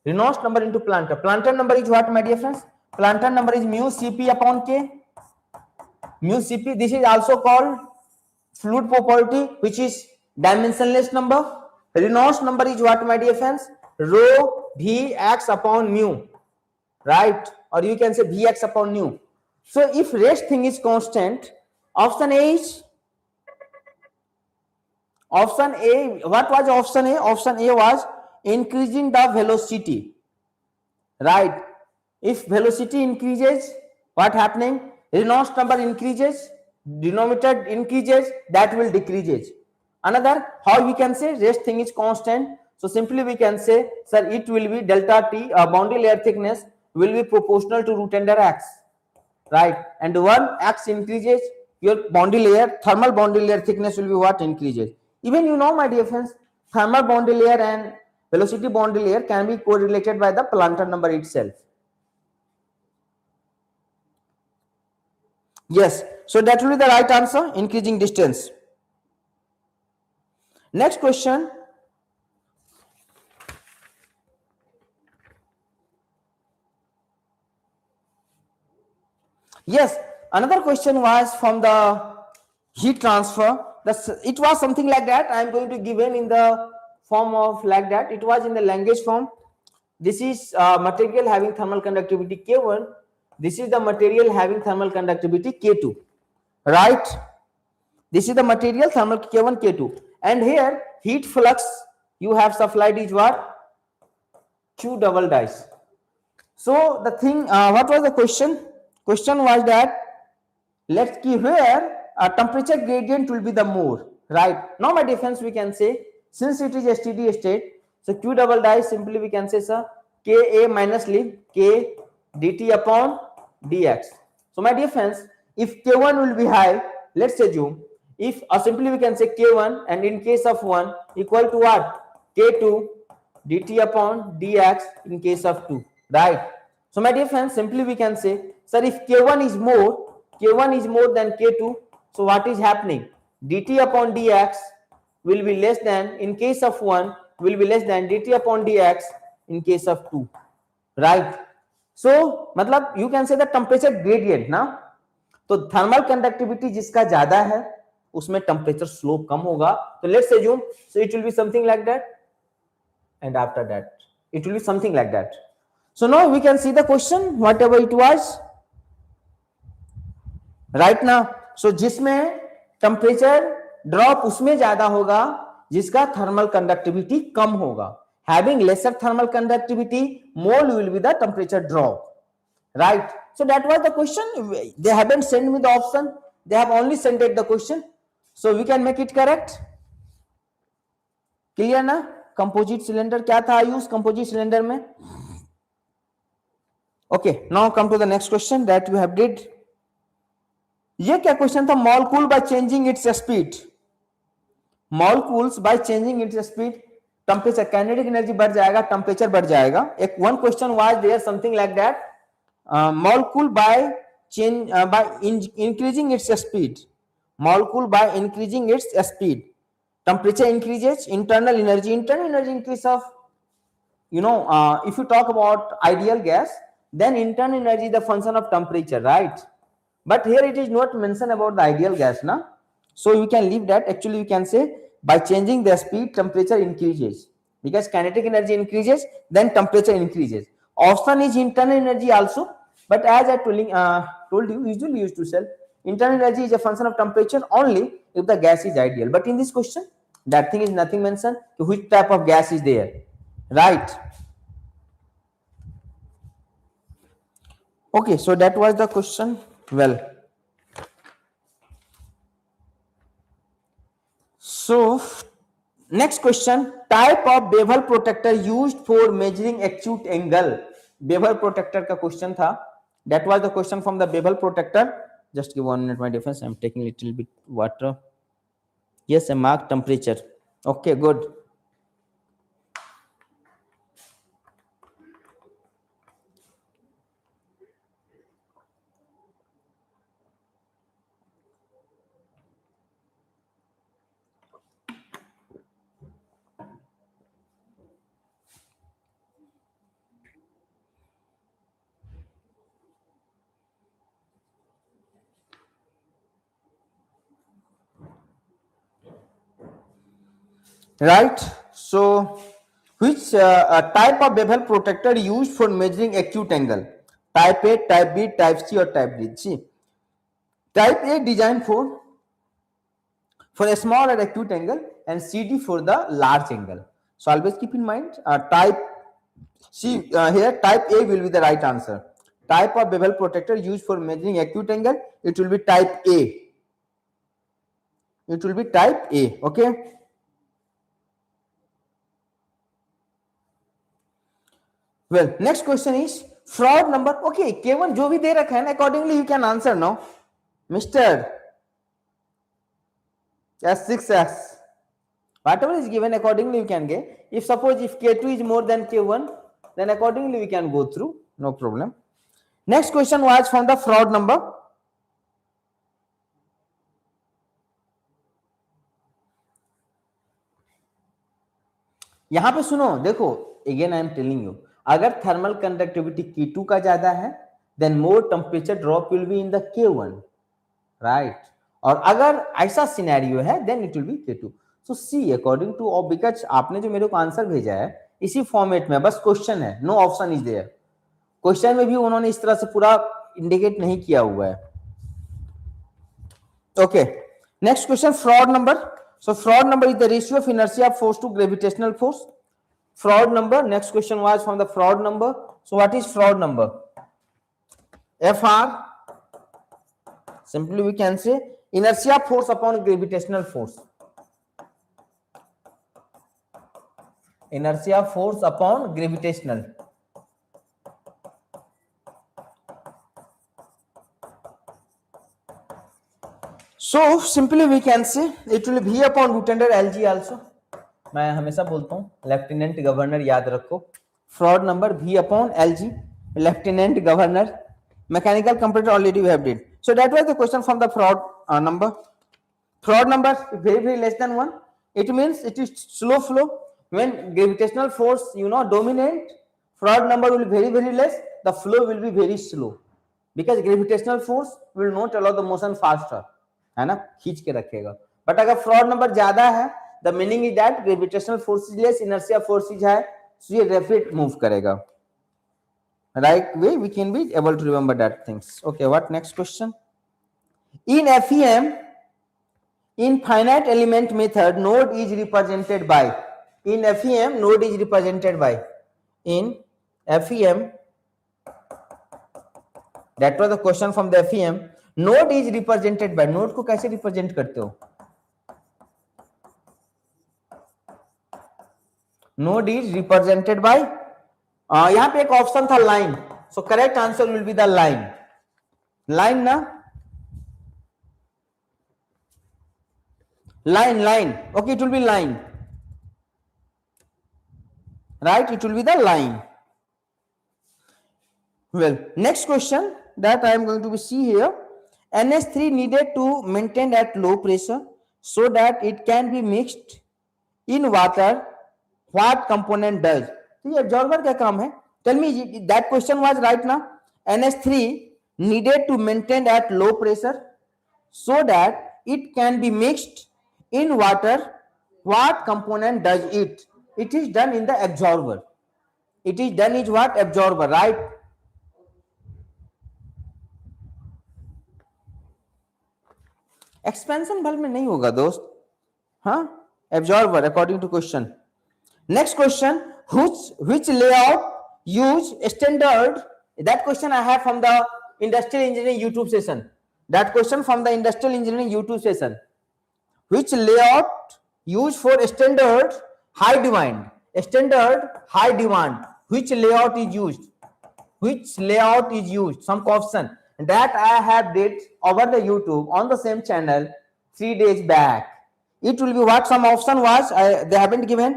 Reynolds number into Planter. Planter number is what, my dear friends? Planter number is mu Cp upon K. Mu Cp. This is also called fluid property, which is dimensionless number. Reynolds number is what, my dear friends? Rho V acts upon mu, right? Or you can say Vx upon nu. So if rest thing is constant, option A is option A. What was option A? Option A was increasing the velocity, right? If velocity increases, what happening? Reynolds number increases, denominator increases, that will decreases. Another, how we can say rest thing is constant. So simply we can say, sir, it will be delta T, boundary layer thickness will be proportional to root under x, right? And one x increases, your boundary layer, thermal boundary layer thickness will be what? Increases. Even you know, my dear friends, thermal boundary layer and velocity boundary layer can be correlated by the Planter number itself. Yes, so that will be the right answer, increasing distance. Next question. Yes, another question was from the heat transfer. It was something like that. I am going to give in the form of like that. It was in the language form. This is material having thermal conductivity K1. This is the material having thermal conductivity K2, right? This is the material thermal K1, K2. And here heat flux you have supplied is what? Q double dice. So the thing, what was the question? Question was that let's keep here a temperature gradient will be the more, right? Now my difference we can say, since it is a steady state, so Q double dice simply we can say sir Ka minus leave K dt upon dx. So my dear friends, if K1 will be high, let's assume if simply we can say K1 and in case of 1 equal to what? K2 dt upon dx in case of 2, right? So my dear friends, simply we can say sir if K1 is more, K1 is more than K2, so what is happening? Dt upon dx will be less than, in case of 1 will be less than dt upon dx in case of 2, right? So मतलब you can say the temperature gradient ना, तो thermal conductivity जिसका ज्यादा है उसमें temperature slope कम होगा, तो let's assume so it will be something like that, and after that it will be something like that. So now we can see the question whatever it was right now. So जिसमें temperature drop उसमें ज्यादा होगा जिसका thermal conductivity कम होगा. Having lesser thermal conductivity, more will be the temperature drop, right? So that was the question. They haven't sent me the option, they have only sent it the question, so we can make it correct. Clear ना? Composite cylinder क्या था use composite cylinder में? Okay, now come to the next question that we have did. ये क्या question था? Molecule by changing its speed, molecules by changing its speed, temperature kinetic energy बढ़ जाएगा, temperature बढ़ जाएगा. एक one question was there something like that, molecule by change by increasing its speed, molecule by increasing its speed, temperature increases, internal energy increase of, if you talk about ideal gas, then internal energy is the function of temperature, right? But here it is not mentioned about the ideal gas na, so we can leave that. Actually we can say by changing the speed temperature increases, because kinetic energy increases then temperature increases. Option is internal energy also, but as I told you, usually used to sell internal energy is a function of temperature only if the gas is ideal. But in this question that thing is nothing mentioned, which type of gas is there, right? Okay, so that was the question. Well, so next question, type of bevel protector used for measuring acute angle. Bevel protector का question था, that was the question from the bevel protector. Just give 1 minute my difference, I'm taking a little bit water. Yes, I mark temperature. Okay, good. Right, so which type of bevel protector used for measuring acute angle? Type A, type B, type C or type D? See, type A designed for a small or acute angle, and CD for the large angle. So always keep in mind type C, here type A will be the right answer. Type of bevel protector used for measuring acute angle, it will be type A. It will be type A. Okay. Well, next question is fraud number. Okay, K1 जो भी दे रखा है, accordingly you can answer now, Mr. S6S. Whatever is given, accordingly you can get. If suppose if K2 is more than K1, then accordingly we can go through, no problem. Next question was from the fraud number. यहां पे सुनो, देखो, again I am telling you, अगर thermal conductivity K2 का ज्यादा है, then more temperature drop will be in the K1, right? और अगर ऐसा सिनेरियो है, then it will be K2. So see, according to, because आपने जो मेरे को आंसर भेजा है इसी फॉर्मेट में, बस क्वेश्चन है, no option is there. Question में भी उन्होंने इस तरह से पूरा इंडिकेट नहीं किया हुआ है. Okay, next question, fraud number. So fraud number is the ratio of inertia of force to gravitational force. fraud number. Next question was from the fraud number. So what is fraud number? FR, simply we can say inertia force upon gravitational force. Inertia force upon gravitational. So simply we can say it will be V upon root under LG also. मैं हमेशा बोलता हूँ lieutenant governor याद रखो. Fraud number V upon LG, lieutenant governor. Mechanical computer already we have did. So that was the question from the fraud number. Fraud number very less than 1. It means it is slow flow. When gravitational force dominant, fraud number will be very less. The flow will be very slow because gravitational force will not allow the motion faster. है ना, खींच के रखेगा. But अगर fraud number ज्यादा है, the meaning is that gravitational force is less, inertia force is high, so ये rapid move करेगा. Right way we can be able to remember that things. Okay, what next question? In FEM, in finite element method, node is represented by. In FEM, node is represented by. In FEM, that was the question from the FEM. Node is represented by. Node को कैसे represent करते हो? Node is represented by, यहां पे एक option था line. So correct answer will be the line. Line ना, line. Okay, it will be line. Right, it will be the line. Well, next question that I am going to see here. NH3 needed to maintain at low pressure so that it can be mixed in water. What component does? तो ये absorber क्या काम है? Tell me, that question was right now. NH3 needed to maintain at low pressure so that it can be mixed in water. What component does it? It is done in the absorber. It is done is what? Absorber, right? Expansion bulb में नहीं होगा दोस्त. हाँ, absorber according to question. Next question, which layout use standard? That question I have from the industrial engineering YouTube session. That question from the industrial engineering YouTube session. Which layout used for standard high demand? Standard high demand. Which layout is used? Which layout is used? Some option that I have did over the YouTube on the same channel 3 days back. It will be what? Some option was they haven't given.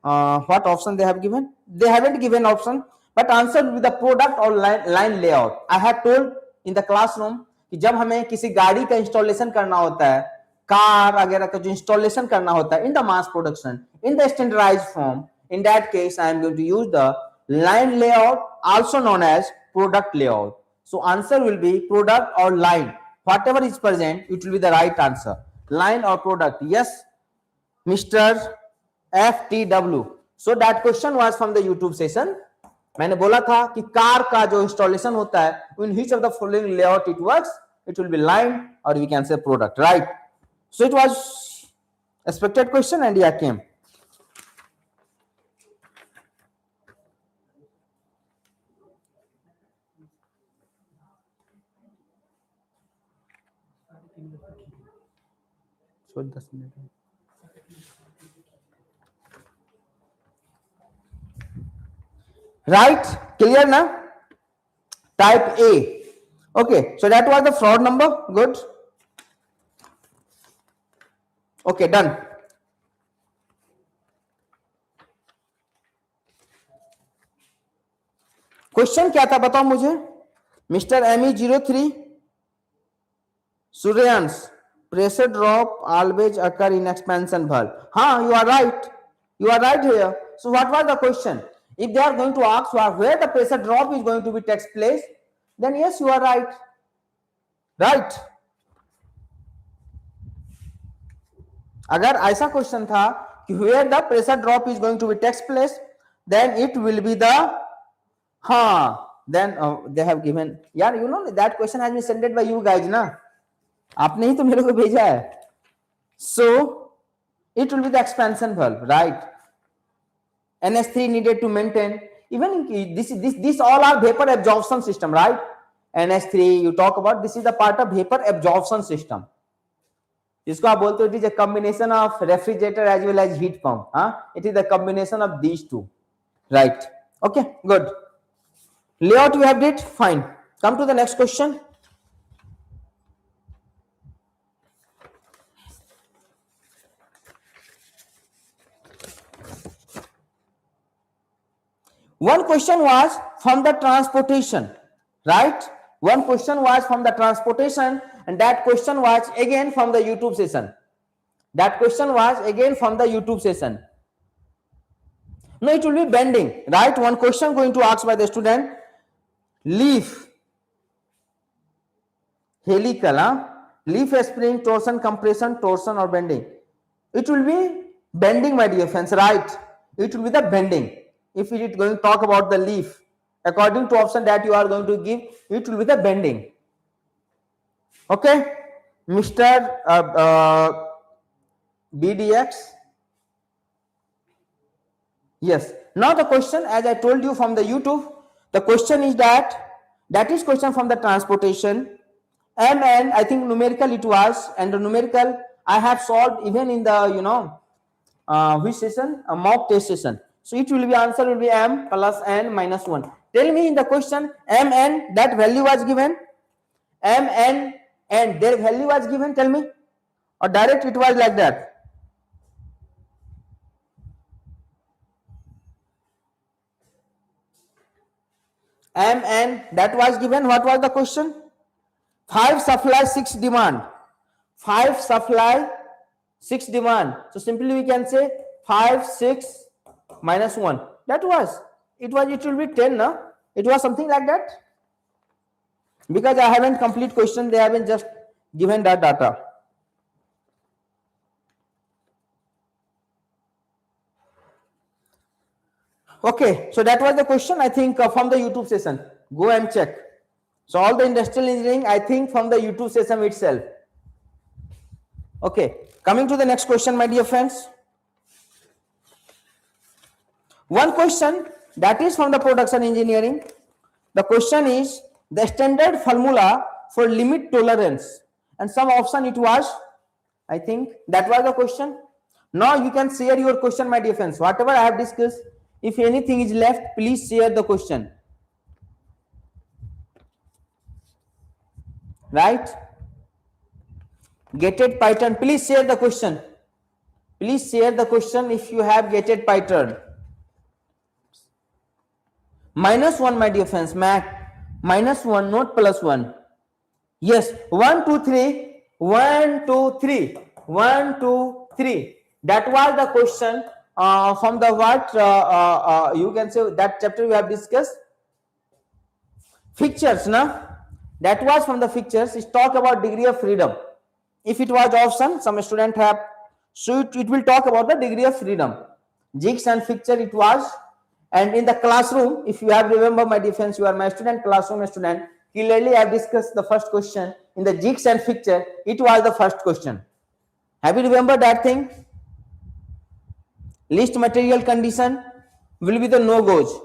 What option they have given? They haven't given option, but answer will be the product or line layout. I have told in the classroom कि जब हमें किसी गाड़ी का installation करना होता है, car वगैरह का जो इंस्टॉलेशन करना होता है in the mass production, in the standardized form, in that case I am going to use the line layout, also known as product layout. So answer will be product or line. Whatever is present, it will be the right answer. Line or product. Yes, Mr. FTW. So that question was from the YouTube session. मैंने बोला था कि car का जो installation होता है, in which of the following layout it works, it will be line or we can say product, right? So it was expected question and yeah came. So 10 minutes. Right, clear now? Type A. Okay, so that was the fraud number. Good. Okay, done. Question क्या था बताओ मुझे. Mister ME03 Suryansh, pressure drop always occur in expansion valve. हाँ, you are right. You are right here. So what was the question? If they are going to ask where the pressure drop is going to be takes place, then yes, you are right. Right. अगर ऐसा question था कि where the pressure drop is going to be takes place, then it will be the then they have given. यार, you know that question has been sent by you guys ना, आपने ही तो मेरे को भेजा है. So it will be the expansion valve, right? NH3 needed to maintain. Even this all are vapor absorption system, right? NH3 you talk about, this is the part of vapor absorption system. इसको आप बोलते हो it is a combination of refrigerator as well as heat pump. It is the combination of these two, right? Okay, good. Layout you have did fine. Come to the next question. One question was from the transportation, right? One question was from the transportation, and that question was again from the YouTube session. That question was again from the YouTube session. No, it will be bending, right? One question going to ask by the student, leaf, helical, leaf spring, torsion, compression, torsion or bending. It will be bending, my dear friends, right? It will be the bending. If it is going to talk about the leaf, according to option that you are going to give, it will be the bending. Okay, Mr. BDX. Yes. Now the question, as I told you from the YouTube, the question is that is question from the transportation. And I think numerical it was, and the numerical I have solved even in the which session, a mock test session. So it will be answer will be m plus n minus 1. Tell me in the question mn, that value was given, mn and their value was given, tell me, or direct it was like that? Mn that was given. What was the question? 5 supply 6 demand. 5 supply 6 demand. So simply we can say 5 6 minus 1. That was it will be 10, no? It was something like that, because I haven't complete question, they haven't just given that data. Okay, so that was the question, I think, from the YouTube session. Go and check. So all the industrial engineering, I think, from the YouTube session itself. Okay, coming to the next question, my dear friends. One question that is from the production engineering. The question is the standard formula for limit tolerance, and some option it was, I think that was the question. Now you can share your question, my dear friends. Whatever I have discussed, if anything is left, please share the question. Right? Gated pattern, please share the question. Please share the question if you have gated pattern. -1, my dear friends, max -1, not +1. Yes, 1 2 3, 1 2 3, 1 2 3. That was the question from the what you can say that chapter we have discussed. Fixtures, na? That was from the fixtures. It talk about degree of freedom. If it was option, some student have, so it will talk about the degree of freedom. Jigs and fixture it was. And in the classroom, if you have remember, my dear friends, you are my student, classroom student, clearly I have discussed the first question in the jigs and fixture. It was the first question. Have you remembered that thing? Least material condition will be the no-goes.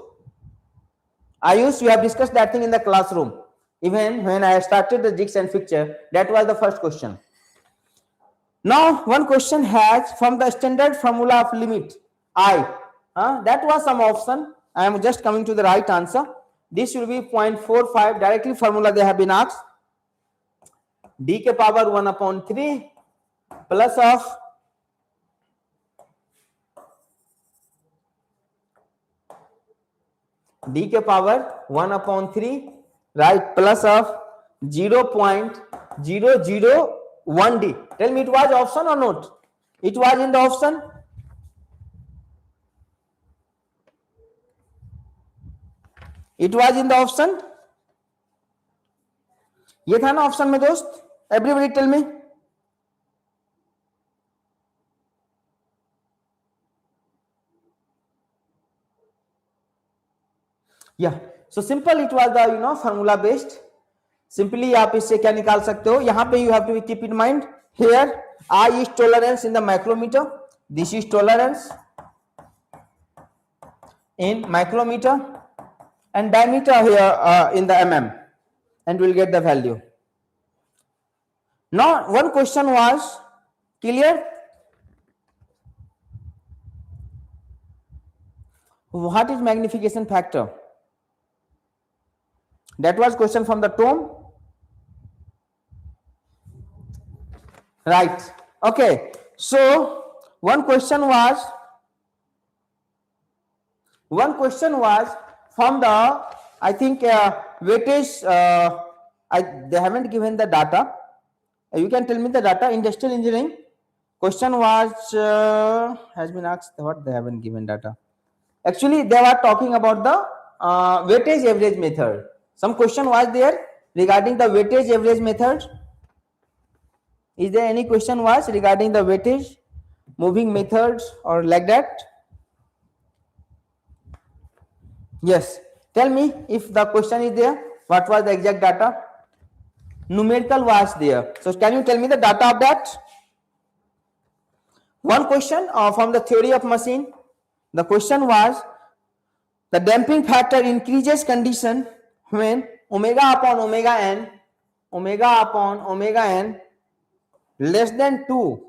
Ayush, you have discussed that thing in the classroom. Even when I started the jigs and fixture, that was the first question. Now, one question has from the standard formula of limit I. That was some option. I am just coming to the right answer. This will be 0.45. Directly formula they have been asked. D ke power 1/3 plus of D ke power 1/3, right, plus of 0.001 D. Tell me, it was option or not? It was in the option. It was in the option. ये था ना option में दोस्त? Everybody tell me. Yeah. So simple it was the formula based. Simply आप इससे क्या निकाल सकते हो? यहाँ पे you have to keep in mind here I is tolerance in the micrometer. This is tolerance. in micrometer and diameter here in the mm, and we'll get the value. Now one question was clear. What is magnification factor? That was question from the Tom. Right. Okay. So one question was from the, I think, weightage. They haven't given the data. You can tell me the data. Industrial engineering question was has been asked. What, they haven't given data. Actually, they were talking about the weightage average method. Some question was there regarding the weightage average method. Is there any question was regarding the weightage moving methods or like that? Yes. Tell me if the question is there. What was the exact data? Numerical was there. So can you tell me the data of that? One question from the theory of machine. The question was the damping factor increases condition when omega upon omega n less than 2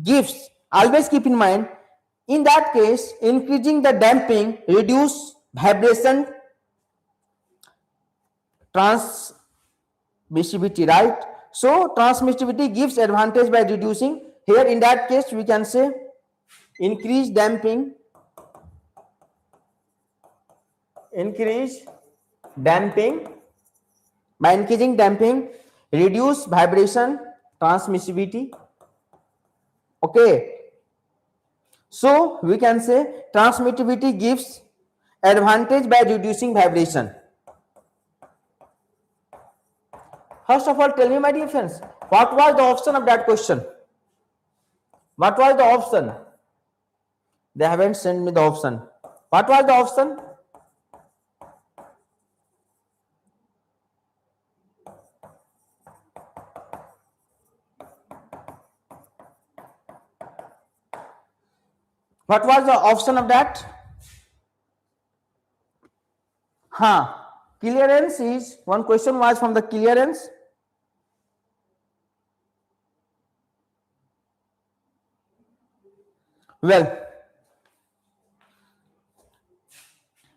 gives, always keep in mind, in that case increasing the damping reduce vibration transmissivity, right? So transmissivity gives advantage by reducing. Here in that case we can say increase damping by increasing damping reduce vibration transmissivity. Okay, so we can say transmissivity gives advantage by reducing vibration. First of all, tell me, my dear friends, what was the option of that question? What was the option? They haven't sent me the option. What was the option? What was the option of that? Clearance is, one question was from the clearance. Well,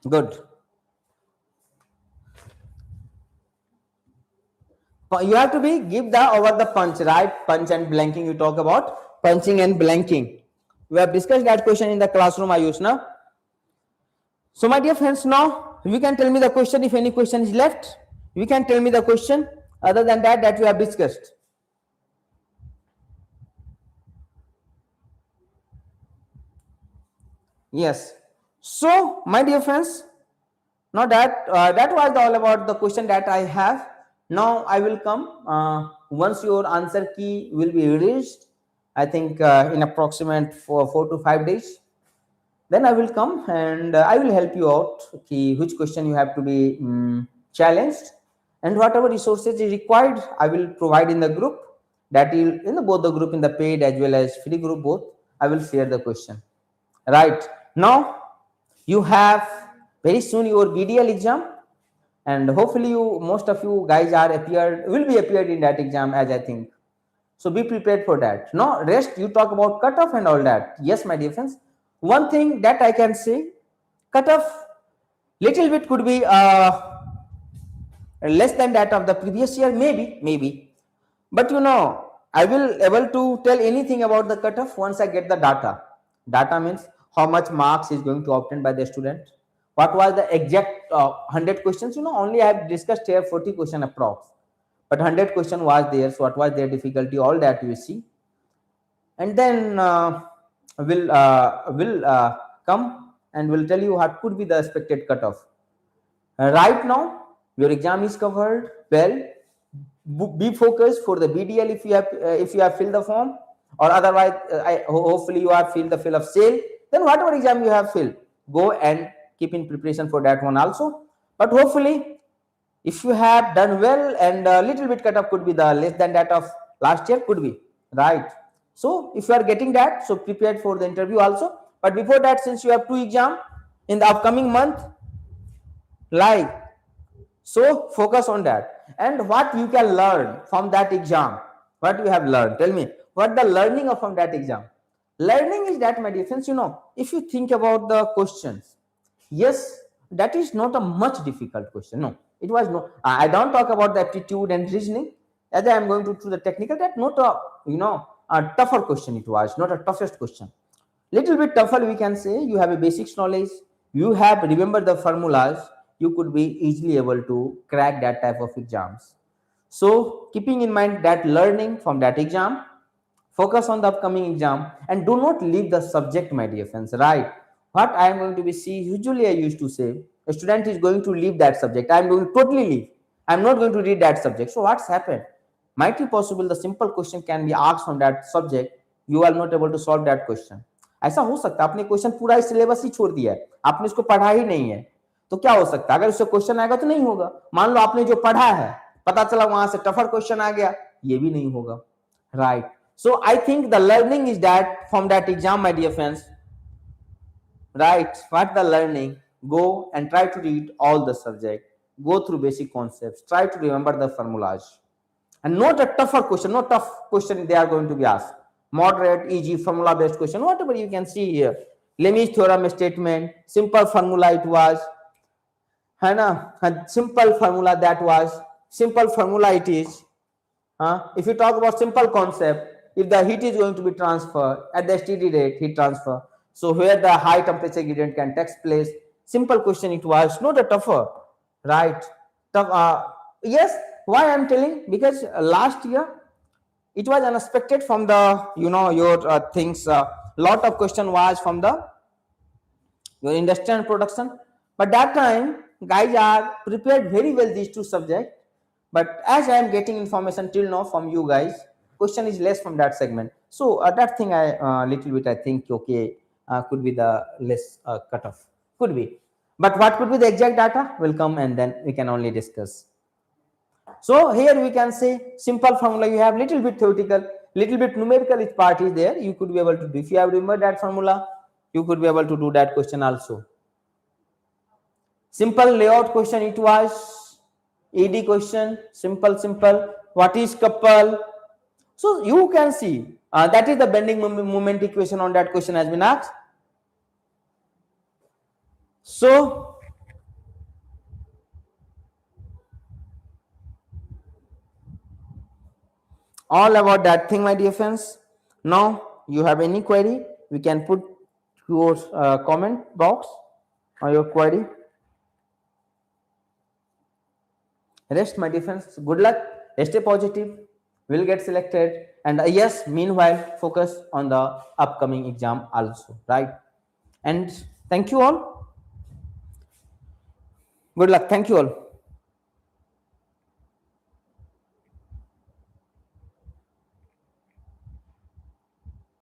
good. You have to give the over the punch, right? Punch and blanking. You talk about punching and blanking. We have discussed that question in the classroom, Ayushna. So my dear friends, now you can tell me the question. If any question is left, you can tell me the question. Other than that we have discussed. Yes. So my dear friends, now that was all about the question that I have. Now I will come once your answer key will be released, I think in approximate 4 to 5 days. Then I will come and I will help you out which question you have to be challenged, and whatever resources is required I will provide in the group. That is in both the group, in the paid as well as free group, both I will share the question. Right now you have very soon your BDL exam, and hopefully most of you guys will be appeared in that exam, as I think. So be prepared for that. Now rest, you talk about cutoff and all that. Yes, my dear friends, one thing that I can say, cutoff little bit could be less than that of the previous year, maybe, but I will able to tell anything about the cutoff once I get the data. Data means how much marks is going to obtain by the student. What was the exact 100 questions? Only I have discussed here 40 question approx, but 100 question was there. So what was their difficulty? All that you see, and then will come and will tell you what could be the expected cutoff. Right now your exam is covered well. Be focused for the BDL if you have filled the form, or otherwise hopefully you have filled the fill of sale. Then whatever exam you have filled, go and keep in preparation for that one also. But hopefully if you have done well, and a little bit cutoff could be the less than that of last year, could be right. So if you are getting that, so prepared for the interview also. But before that, since you have 2 exam, in the upcoming month, like, so focus on that. And what you can learn from that exam, what you have learned, tell me what the learning of from that exam. Learning is that, my dear friends, if you think about the questions, yes, that is not a much difficult question. No, it was no. I don't talk about the aptitude and reasoning. As I am going to the technical, that not a a tougher question. It was not a toughest question. Little bit tougher, we can say. You have a basics knowledge. You have remember the formulas. You could be easily able to crack that type of exams. So keeping in mind that learning from that exam, focus on the upcoming exam and do not leave the subject, my dear friends, right? What I am going to be see, usually I used to say a student is going to leave that subject, I am going to totally leave, I am not going to read that subject. So what's happened, might be possible the simple question can be asked from that subject, you are not able to solve that question. ऐसा हो सकता है आपने question पूरा syllabus ही छोड़ दिया है, आपने उसको पढ़ा ही नहीं है, तो क्या हो सकता है, अगर उससे क्वेश्चन आएगा तो नहीं होगा। मान लो आपने जो पढ़ा है, पता चला वहां से टफर क्वेश्चन आ गया, ये भी नहीं होगा, right. So I think the learning is that from that exam, my dear friends, right? What the learning? Go and try to read all the subject, go through basic concepts, try to remember the formulas, and not a tougher question, no tough question they are going to be asked. Moderate, easy, formula-based question, whatever you can see here. Lemi's theorem statement, simple formula it was, है ना, simple formula that was, simple formula it is. If you talk about simple concept, if the heat is going to be transferred at the steady rate, heat transfer, so where the high temperature gradient can take place, simple question it was, not a tougher, right? Yes, why I'm telling, because last year it was unexpected from the your things, lot of question was from the your industrial production, but that time guys are prepared very well these two subjects. But as I am getting information till now from you guys, question is less from that segment, so that thing I little bit I think okay, could be the less cutoff, could be, but what could be the exact data will come and then we can only discuss. So here we can say simple formula, you have little bit theoretical, little bit numerical is part is there, you could be able to do, if you have remembered that formula you could be able to do that question also. Simple layout question it was, ED question, simple. What is couple? So you can see that is the bending moment equation on that question has been asked. So all about that thing, my dear friends. Now you have any query, we can put your comment box or your query. Rest, my dear friends, good luck, stay positive, will get selected, and yes, meanwhile focus on the upcoming exam also, right? And thank you all, good luck, thank you all.